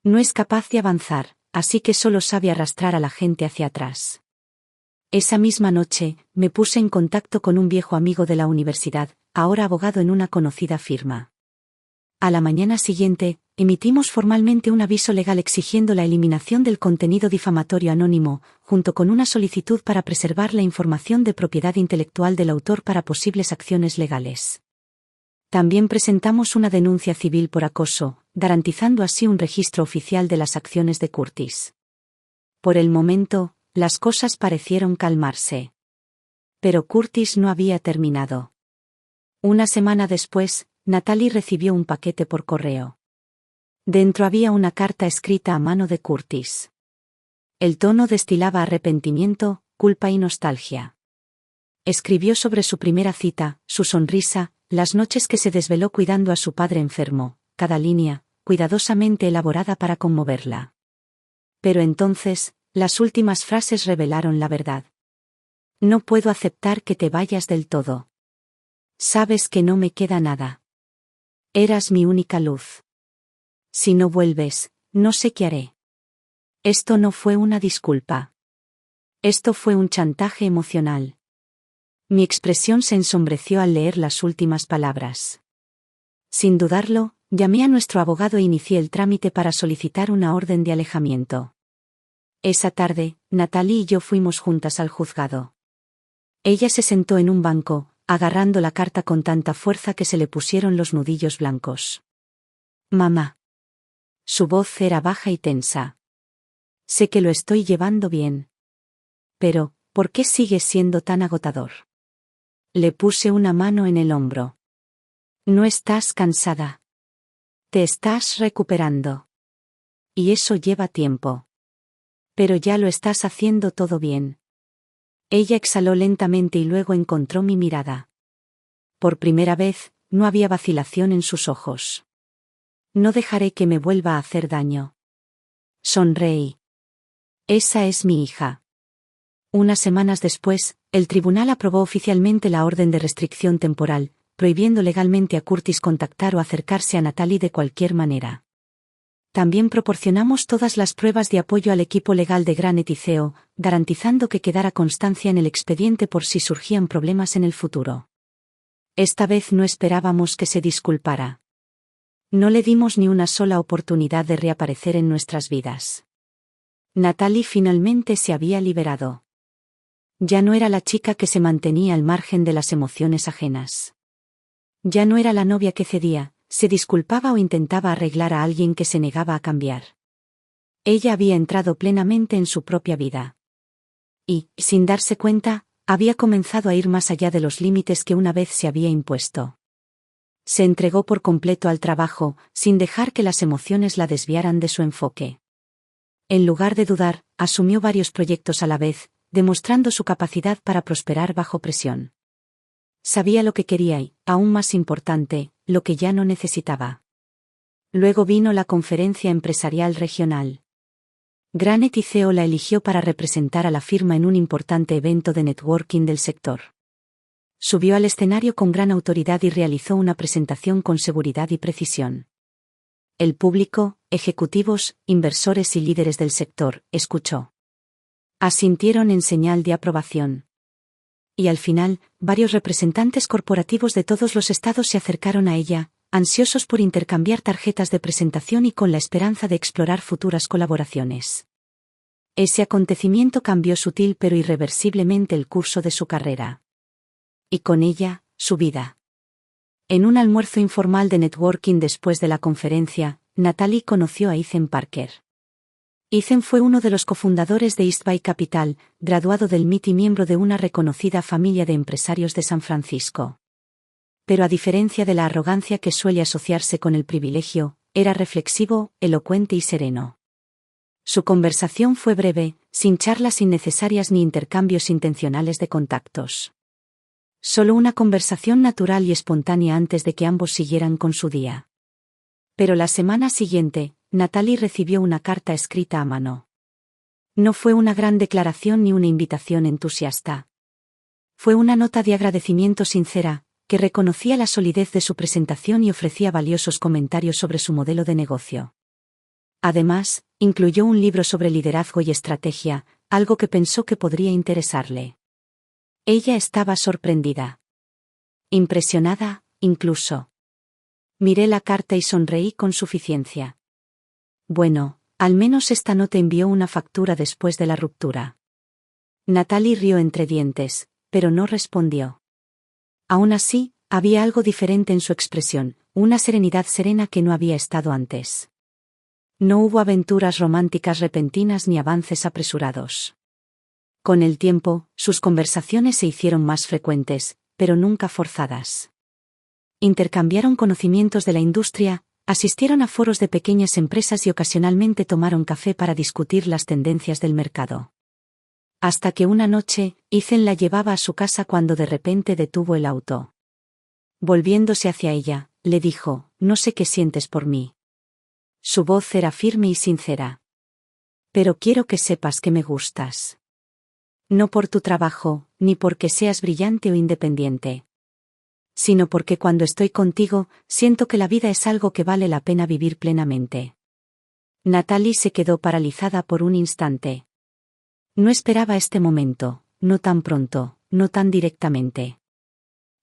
No es capaz de avanzar, así que solo sabe arrastrar a la gente hacia atrás. Esa misma noche, me puse en contacto con un viejo amigo de la universidad, ahora abogado en una conocida firma. A la mañana siguiente, emitimos formalmente un aviso legal exigiendo la eliminación del contenido difamatorio anónimo, junto con una solicitud para preservar la información de propiedad intelectual del autor para posibles acciones legales. También presentamos una denuncia civil por acoso, garantizando así un registro oficial de las acciones de Curtis. Por el momento, las cosas parecieron calmarse. Pero Curtis no había terminado. Una semana después, Natalie recibió un paquete por correo. Dentro había una carta escrita a mano de Curtis. El tono destilaba arrepentimiento, culpa y nostalgia. Escribió sobre su primera cita, su sonrisa, las noches que se desveló cuidando a su padre enfermo, cada línea, cuidadosamente elaborada para conmoverla. Pero entonces, las últimas frases revelaron la verdad. No puedo aceptar que te vayas del todo. Sabes que no me queda nada. Eras mi única luz. Si no vuelves, no sé qué haré. Esto no fue una disculpa. Esto fue un chantaje emocional. Mi expresión se ensombreció al leer las últimas palabras. Sin dudarlo, llamé a nuestro abogado e inicié el trámite para solicitar una orden de alejamiento. Esa tarde, Natalie y yo fuimos juntas al juzgado. Ella se sentó en un banco, agarrando la carta con tanta fuerza que se le pusieron los nudillos blancos. Mamá. Su voz era baja y tensa. Sé que lo estoy llevando bien. Pero, ¿por qué sigue siendo tan agotador? Le puse una mano en el hombro. No estás cansada. Te estás recuperando. Y eso lleva tiempo. Pero ya lo estás haciendo todo bien. Ella exhaló lentamente y luego encontró mi mirada. Por primera vez, no había vacilación en sus ojos. No dejaré que me vuelva a hacer daño. Sonreí. Esa es mi hija. Unas semanas después, el tribunal aprobó oficialmente la orden de restricción temporal, prohibiendo legalmente a Curtis contactar o acercarse a Natalie de cualquier manera. También proporcionamos todas las pruebas de apoyo al equipo legal de Granite y CEO, garantizando que quedara constancia en el expediente por si surgían problemas en el futuro. Esta vez no esperábamos que se disculpara. No le dimos ni una sola oportunidad de reaparecer en nuestras vidas. Natalie finalmente se había liberado. Ya no era la chica que se mantenía al margen de las emociones ajenas. Ya no era la novia que cedía, se disculpaba o intentaba arreglar a alguien que se negaba a cambiar. Ella había entrado plenamente en su propia vida. Y, sin darse cuenta, había comenzado a ir más allá de los límites que una vez se había impuesto. Se entregó por completo al trabajo, sin dejar que las emociones la desviaran de su enfoque. En lugar de dudar, asumió varios proyectos a la vez, demostrando su capacidad para prosperar bajo presión. Sabía lo que quería y, aún más importante, lo que ya no necesitaba. Luego vino la conferencia empresarial regional. Granite y CEO la eligió para representar a la firma en un importante evento de networking del sector. Subió al escenario con gran autoridad y realizó una presentación con seguridad y precisión. El público, ejecutivos, inversores y líderes del sector, escuchó. Asintieron en señal de aprobación. Y al final, varios representantes corporativos de todos los estados se acercaron a ella, ansiosos por intercambiar tarjetas de presentación y con la esperanza de explorar futuras colaboraciones. Ese acontecimiento cambió sutil pero irreversiblemente el curso de su carrera. Y con ella, su vida. En un almuerzo informal de networking después de la conferencia, Natalie conoció a Ethan Parker. Ethan fue uno de los cofundadores de East Bay Capital, graduado del MIT y miembro de una reconocida familia de empresarios de San Francisco. Pero a diferencia de la arrogancia que suele asociarse con el privilegio, era reflexivo, elocuente y sereno. Su conversación fue breve, sin charlas innecesarias ni intercambios intencionales de contactos. Solo una conversación natural y espontánea antes de que ambos siguieran con su día. Pero la semana siguiente, Natalie recibió una carta escrita a mano. No fue una gran declaración ni una invitación entusiasta. Fue una nota de agradecimiento sincera, que reconocía la solidez de su presentación y ofrecía valiosos comentarios sobre su modelo de negocio. Además, incluyó un libro sobre liderazgo y estrategia, algo que pensó que podría interesarle. Ella estaba sorprendida. Impresionada, incluso. Miré la carta y sonreí con suficiencia. Bueno, al menos esta no te envió una factura después de la ruptura. Natalie rió entre dientes, pero no respondió. Aún así, había algo diferente en su expresión, una serenidad serena que no había estado antes. No hubo aventuras románticas repentinas ni avances apresurados. Con el tiempo, sus conversaciones se hicieron más frecuentes, pero nunca forzadas. Intercambiaron conocimientos de la industria, Asistieron a foros de pequeñas empresas y ocasionalmente tomaron café para discutir las tendencias del mercado. Hasta que una noche, Ethan la llevaba a su casa cuando de repente detuvo el auto. Volviéndose hacia ella, le dijo: «No sé qué sientes por mí». Su voz era firme y sincera. «Pero quiero que sepas que me gustas. No por tu trabajo, ni porque seas brillante o independiente. Sino porque cuando estoy contigo, siento que la vida es algo que vale la pena vivir plenamente». Natalie se quedó paralizada por un instante. No esperaba este momento, no tan pronto, no tan directamente.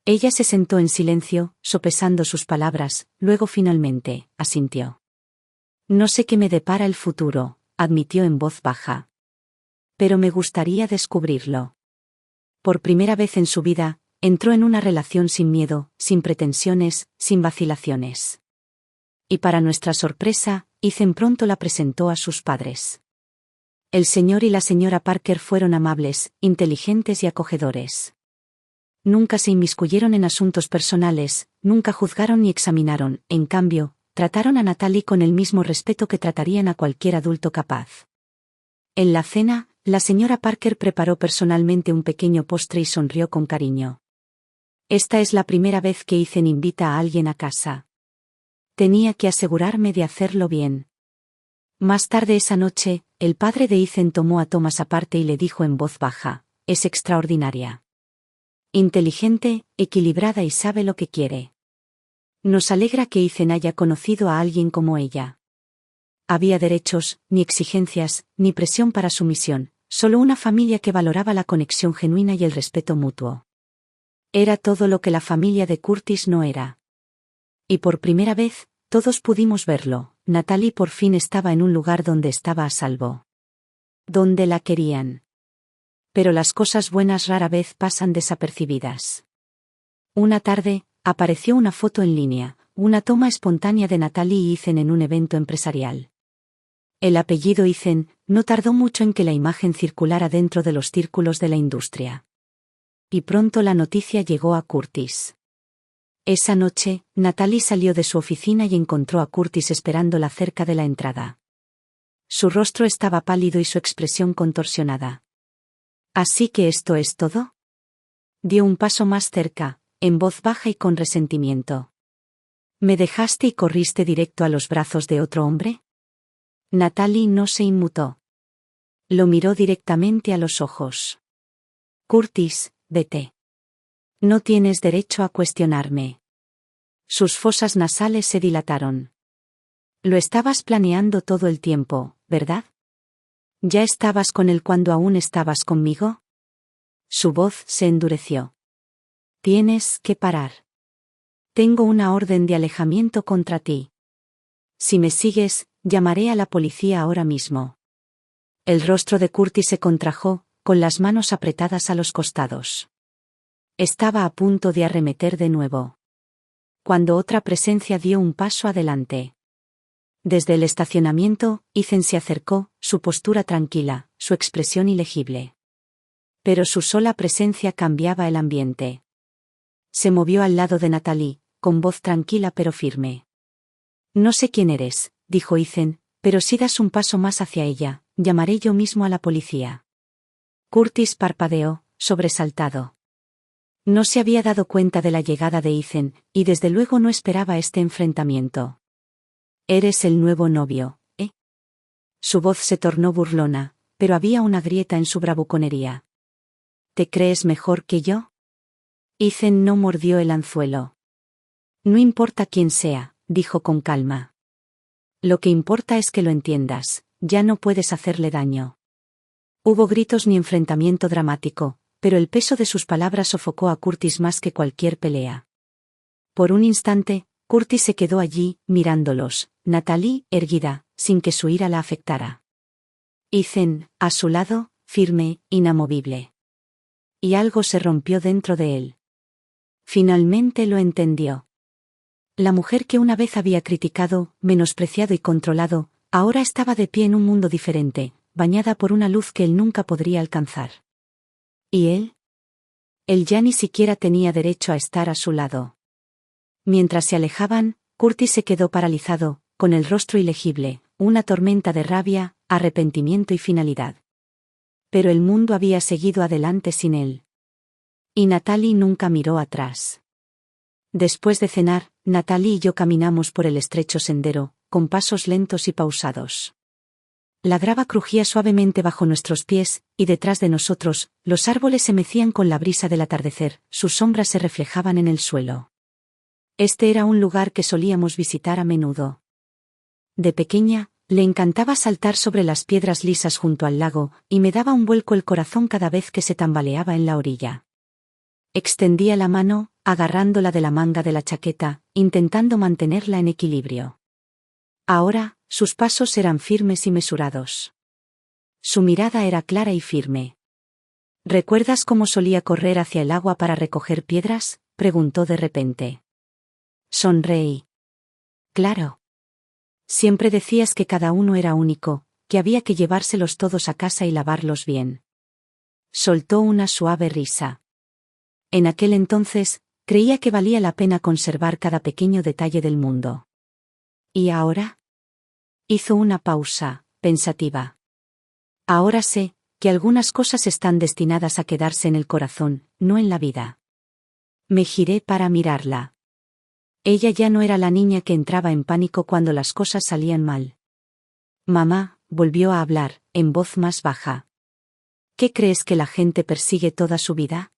Ella se sentó en silencio, sopesando sus palabras, luego finalmente, asintió. «No sé qué me depara el futuro», admitió en voz baja. «Pero me gustaría descubrirlo». Por primera vez en su vida, entró en una relación sin miedo, sin pretensiones, sin vacilaciones. Y para nuestra sorpresa, Ethan pronto la presentó a sus padres. El señor y la señora Parker fueron amables, inteligentes y acogedores. Nunca se inmiscuyeron en asuntos personales, nunca juzgaron ni examinaron, en cambio, trataron a Natalie con el mismo respeto que tratarían a cualquier adulto capaz. En la cena, la señora Parker preparó personalmente un pequeño postre y sonrió con cariño. «Esta es la primera vez que Ethan invita a alguien a casa. Tenía que asegurarme de hacerlo bien». Más tarde esa noche, el padre de Ethan tomó a Thomas aparte y le dijo en voz baja: «Es extraordinaria. Inteligente, equilibrada y sabe lo que quiere. Nos alegra que Ethan haya conocido a alguien como ella». Había derechos, ni exigencias, ni presión para su misión, solo una familia que valoraba la conexión genuina y el respeto mutuo. Era todo lo que la familia de Curtis no era. Y por primera vez, todos pudimos verlo. Natalie por fin estaba en un lugar donde estaba a salvo. Donde la querían. Pero las cosas buenas rara vez pasan desapercibidas. Una tarde, apareció una foto en línea, una toma espontánea de Natalie y Ethan en un evento empresarial. El apellido Ethan no tardó mucho en que la imagen circulara dentro de los círculos de la industria. Y pronto la noticia llegó a Curtis. Esa noche, Natalie salió de su oficina y encontró a Curtis esperándola cerca de la entrada. Su rostro estaba pálido y su expresión contorsionada. «¿Así que esto es todo?». Dio un paso más cerca, en voz baja y con resentimiento. «¿Me dejaste y corriste directo a los brazos de otro hombre?». Natalie no se inmutó. Lo miró directamente a los ojos. «Curtis, vete. No tienes derecho a cuestionarme». Sus fosas nasales se dilataron. «Lo estabas planeando todo el tiempo, ¿verdad? ¿Ya estabas con él cuando aún estabas conmigo?». Su voz se endureció. «Tienes que parar. Tengo una orden de alejamiento contra ti. Si me sigues, llamaré a la policía ahora mismo». El rostro de Curtis se contrajo, con las manos apretadas a los costados. Estaba a punto de arremeter de nuevo. Cuando otra presencia dio un paso adelante. Desde el estacionamiento, Ethan se acercó, su postura tranquila, su expresión ilegible. Pero su sola presencia cambiaba el ambiente. Se movió al lado de Natalie, con voz tranquila pero firme. «No sé quién eres», dijo Ethan, «pero si das un paso más hacia ella, llamaré yo mismo a la policía». Curtis parpadeó, sobresaltado. No se había dado cuenta de la llegada de Ethan, y desde luego no esperaba este enfrentamiento. «Eres el nuevo novio, ¿eh?». Su voz se tornó burlona, pero había una grieta en su bravuconería. «¿Te crees mejor que yo?». Ethan no mordió el anzuelo. «No importa quién sea», dijo con calma. «Lo que importa es que lo entiendas, ya no puedes hacerle daño». Hubo gritos ni enfrentamiento dramático, pero el peso de sus palabras sofocó a Curtis más que cualquier pelea. Por un instante, Curtis se quedó allí, mirándolos, Natalie, erguida, sin que su ira la afectara. Ethan, a su lado, firme, inamovible. Y algo se rompió dentro de él. Finalmente lo entendió. La mujer que una vez había criticado, menospreciado y controlado, ahora estaba de pie en un mundo diferente, bañada por una luz que él nunca podría alcanzar. ¿Y él? Él ya ni siquiera tenía derecho a estar a su lado. Mientras se alejaban, Curtis se quedó paralizado, con el rostro ilegible, una tormenta de rabia, arrepentimiento y finalidad. Pero el mundo había seguido adelante sin él. Y Natalie nunca miró atrás. Después de cenar, Natalie y yo caminamos por el estrecho sendero, con pasos lentos y pausados. La grava crujía suavemente bajo nuestros pies, y detrás de nosotros, los árboles se mecían con la brisa del atardecer, sus sombras se reflejaban en el suelo. Este era un lugar que solíamos visitar a menudo. De pequeña, le encantaba saltar sobre las piedras lisas junto al lago, y me daba un vuelco el corazón cada vez que se tambaleaba en la orilla. Extendía la mano, agarrándola de la manga de la chaqueta, intentando mantenerla en equilibrio. Ahora, sus pasos eran firmes y mesurados. Su mirada era clara y firme. ¿Recuerdas cómo solía correr hacia el agua para recoger piedras?, preguntó de repente. Sonreí. Claro. Siempre decías que cada uno era único, que había que llevárselos todos a casa y lavarlos bien. Soltó una suave risa. En aquel entonces, creía que valía la pena conservar cada pequeño detalle del mundo. ¿Y ahora? Hizo una pausa, pensativa. Ahora sé que algunas cosas están destinadas a quedarse en el corazón, no en la vida. Me giré para mirarla. Ella ya no era la niña que entraba en pánico cuando las cosas salían mal. Mamá, volvió a hablar, en voz más baja. ¿Qué crees que la gente persigue toda su vida?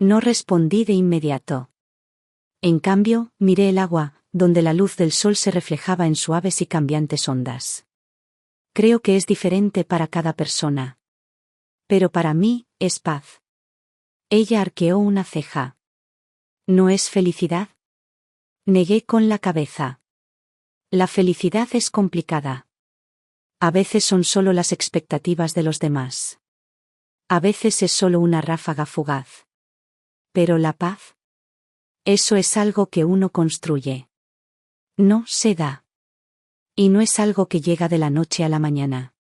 No respondí de inmediato. En cambio, miré el agua, donde la luz del sol se reflejaba en suaves y cambiantes ondas. Creo que es diferente para cada persona. Pero para mí, es paz. Ella arqueó una ceja. ¿No es felicidad? Negué con la cabeza. La felicidad es complicada. A veces son solo las expectativas de los demás. A veces es solo una ráfaga fugaz. Pero la paz. Eso es algo que uno construye. No se da. Y no es algo que llega de la noche a la mañana.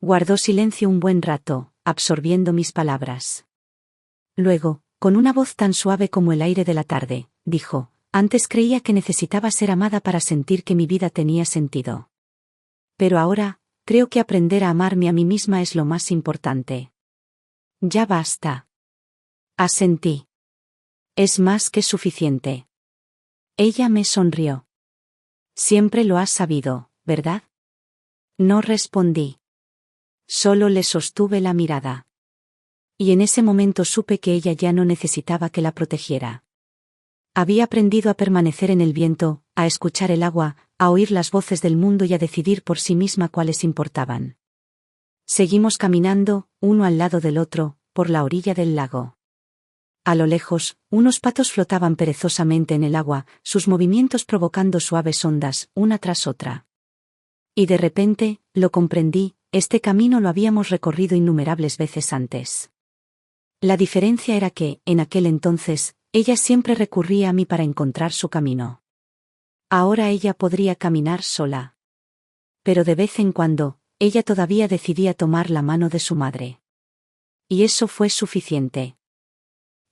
Guardó silencio un buen rato, absorbiendo mis palabras. Luego, con una voz tan suave como el aire de la tarde, dijo: antes creía que necesitaba ser amada para sentir que mi vida tenía sentido. Pero ahora, creo que aprender a amarme a mí misma es lo más importante. Ya basta. Asentí. Es más que suficiente. Ella me sonrió. Siempre lo has sabido, ¿verdad? No respondí. Solo le sostuve la mirada. Y en ese momento supe que ella ya no necesitaba que la protegiera. Había aprendido a permanecer en el viento, a escuchar el agua, a oír las voces del mundo y a decidir por sí misma cuáles importaban. Seguimos caminando, uno al lado del otro, por la orilla del lago. A lo lejos, unos patos flotaban perezosamente en el agua, sus movimientos provocando suaves ondas, una tras otra. Y de repente, lo comprendí, este camino lo habíamos recorrido innumerables veces antes. La diferencia era que, en aquel entonces, ella siempre recurría a mí para encontrar su camino. Ahora ella podría caminar sola. Pero de vez en cuando, ella todavía decidía tomar la mano de su madre. Y eso fue suficiente.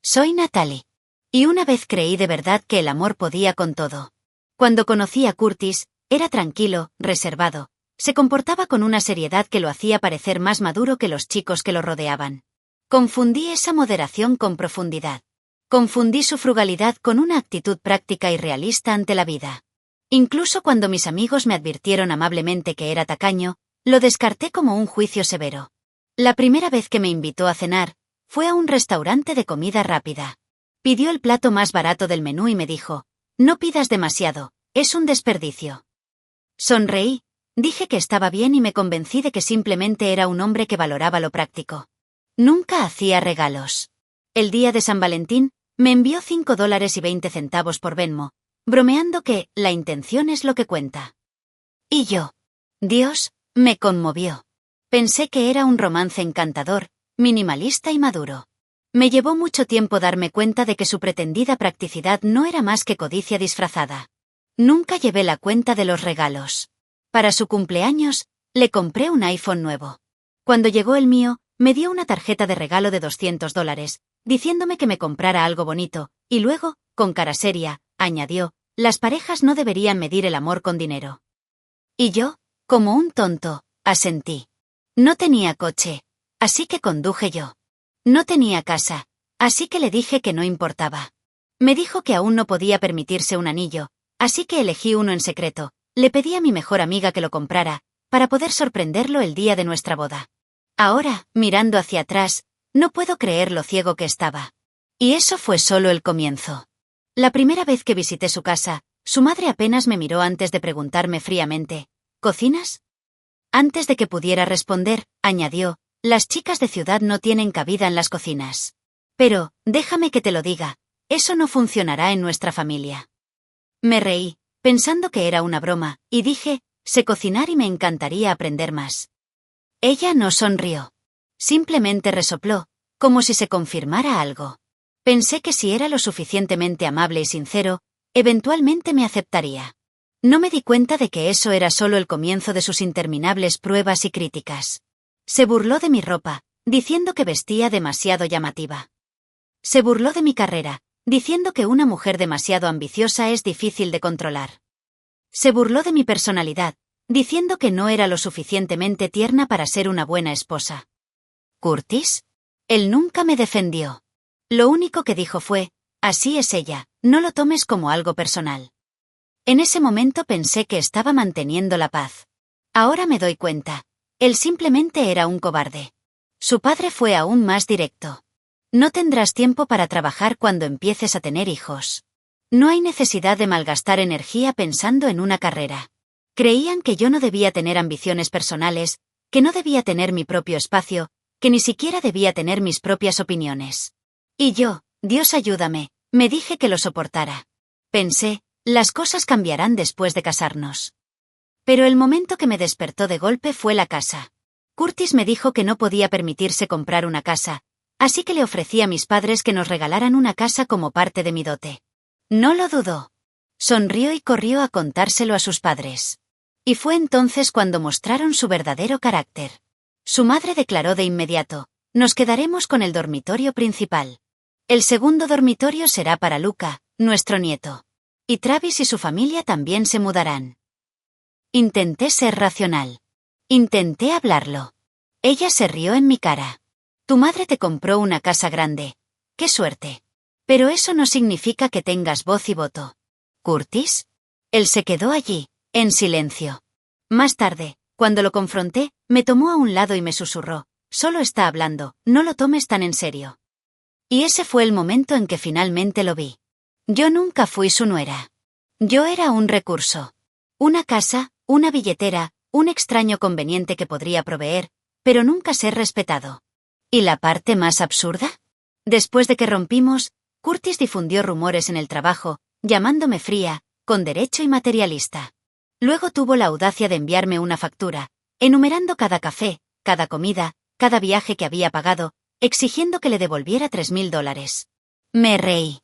Soy Natalie. Y una vez creí de verdad que el amor podía con todo. Cuando conocí a Curtis, era tranquilo, reservado. Se comportaba con una seriedad que lo hacía parecer más maduro que los chicos que lo rodeaban. Confundí esa moderación con profundidad. Confundí su frugalidad con una actitud práctica y realista ante la vida. Incluso cuando mis amigos me advirtieron amablemente que era tacaño, lo descarté como un juicio severo. La primera vez que me invitó a cenar, fue a un restaurante de comida rápida. Pidió el plato más barato del menú y me dijo: no pidas demasiado, es un desperdicio. Sonreí, dije que estaba bien y me convencí de que simplemente era un hombre que valoraba lo práctico. Nunca hacía regalos. El día de San Valentín, me envió $5.20 por Venmo, bromeando que la intención es lo que cuenta. Y yo. Dios, me conmovió. Pensé que era un romance encantador, minimalista y maduro. Me llevó mucho tiempo darme cuenta de que su pretendida practicidad no era más que codicia disfrazada. Nunca llevé la cuenta de los regalos. Para su cumpleaños, le compré un iPhone nuevo. Cuando llegó el mío, me dio una tarjeta de regalo de $200, diciéndome que me comprara algo bonito, y luego, con cara seria, añadió: las parejas no deberían medir el amor con dinero. Y yo, como un tonto, asentí. No tenía coche, así que conduje yo. No tenía casa, así que le dije que no importaba. Me dijo que aún no podía permitirse un anillo, así que elegí uno en secreto. Le pedí a mi mejor amiga que lo comprara, para poder sorprenderlo el día de nuestra boda. Ahora, mirando hacia atrás, no puedo creer lo ciego que estaba. Y eso fue solo el comienzo. La primera vez que visité su casa, su madre apenas me miró antes de preguntarme fríamente, ¿cocinas? Antes de que pudiera responder, añadió, las chicas de ciudad no tienen cabida en las cocinas. Pero, déjame que te lo diga, eso no funcionará en nuestra familia. Me reí, pensando que era una broma, y dije, sé cocinar y me encantaría aprender más. Ella no sonrió. Simplemente resopló, como si se confirmara algo. Pensé que si era lo suficientemente amable y sincero, eventualmente me aceptaría. No me di cuenta de que eso era solo el comienzo de sus interminables pruebas y críticas. Se burló de mi ropa, diciendo que vestía demasiado llamativa. Se burló de mi carrera, diciendo que una mujer demasiado ambiciosa es difícil de controlar. Se burló de mi personalidad, diciendo que no era lo suficientemente tierna para ser una buena esposa. ¿Curtis? Él nunca me defendió. Lo único que dijo fue, así es ella, no lo tomes como algo personal. En ese momento pensé que estaba manteniendo la paz. Ahora me doy cuenta. Él simplemente era un cobarde. Su padre fue aún más directo. No tendrás tiempo para trabajar cuando empieces a tener hijos. No hay necesidad de malgastar energía pensando en una carrera. Creían que yo no debía tener ambiciones personales, que no debía tener mi propio espacio, que ni siquiera debía tener mis propias opiniones. Y yo, Dios ayúdame, me dije que lo soportara. Pensé, las cosas cambiarán después de casarnos. Pero el momento que me despertó de golpe fue la casa. Curtis me dijo que no podía permitirse comprar una casa, así que le ofrecí a mis padres que nos regalaran una casa como parte de mi dote. No lo dudó. Sonrió y corrió a contárselo a sus padres. Y fue entonces cuando mostraron su verdadero carácter. Su madre declaró de inmediato, nos quedaremos con el dormitorio principal. El segundo dormitorio será para Luca, nuestro nieto. Y Travis y su familia también se mudarán. Intenté ser racional. Intenté hablarlo. Ella se rió en mi cara. Tu madre te compró una casa grande. ¡Qué suerte! Pero eso no significa que tengas voz y voto. ¿Curtis? Él se quedó allí, en silencio. Más tarde, cuando lo confronté, me tomó a un lado y me susurró, solo está hablando, no lo tomes tan en serio. Y ese fue el momento en que finalmente lo vi. Yo nunca fui su nuera. Yo era un recurso. Una casa, una billetera, un extraño conveniente que podría proveer, pero nunca ser respetado. ¿Y la parte más absurda? Después de que rompimos, Curtis difundió rumores en el trabajo, llamándome fría, con derecho y materialista. Luego tuvo la audacia de enviarme una factura, enumerando cada café, cada comida, cada viaje que había pagado, exigiendo que le devolviera $3,000. Me reí.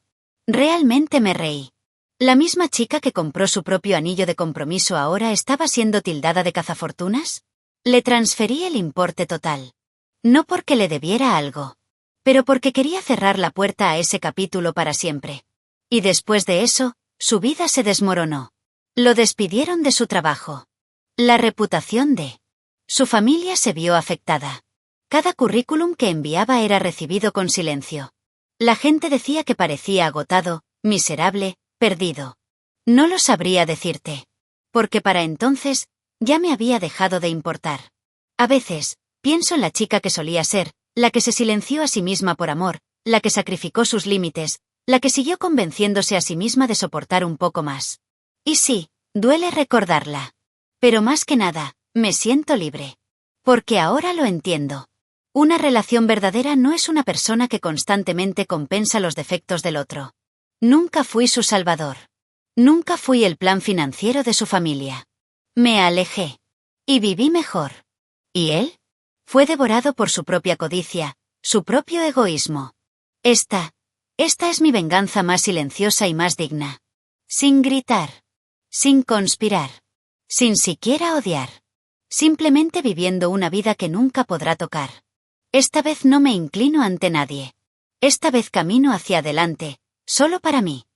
Realmente me reí. ¿La misma chica que compró su propio anillo de compromiso ahora estaba siendo tildada de cazafortunas? Le transferí el importe total. No porque le debiera algo, pero porque quería cerrar la puerta a ese capítulo para siempre. Y después de eso, su vida se desmoronó. Lo despidieron de su trabajo. La reputación de su familia se vio afectada. Cada currículum que enviaba era recibido con silencio. La gente decía que parecía agotado, miserable, perdido. No lo sabría decirte. Porque para entonces, ya me había dejado de importar. A veces, pienso en la chica que solía ser, la que se silenció a sí misma por amor, la que sacrificó sus límites, la que siguió convenciéndose a sí misma de soportar un poco más. Y sí, duele recordarla. Pero más que nada, me siento libre. Porque ahora lo entiendo. Una relación verdadera no es una persona que constantemente compensa los defectos del otro. Nunca fui su salvador. Nunca fui el plan financiero de su familia. Me alejé. Y viví mejor. ¿Y él? Fue devorado por su propia codicia, su propio egoísmo. Esta es mi venganza más silenciosa y más digna. Sin gritar. Sin conspirar. Sin siquiera odiar. Simplemente viviendo una vida que nunca podrá tocar. Esta vez no me inclino ante nadie. Esta vez camino hacia adelante, solo para mí.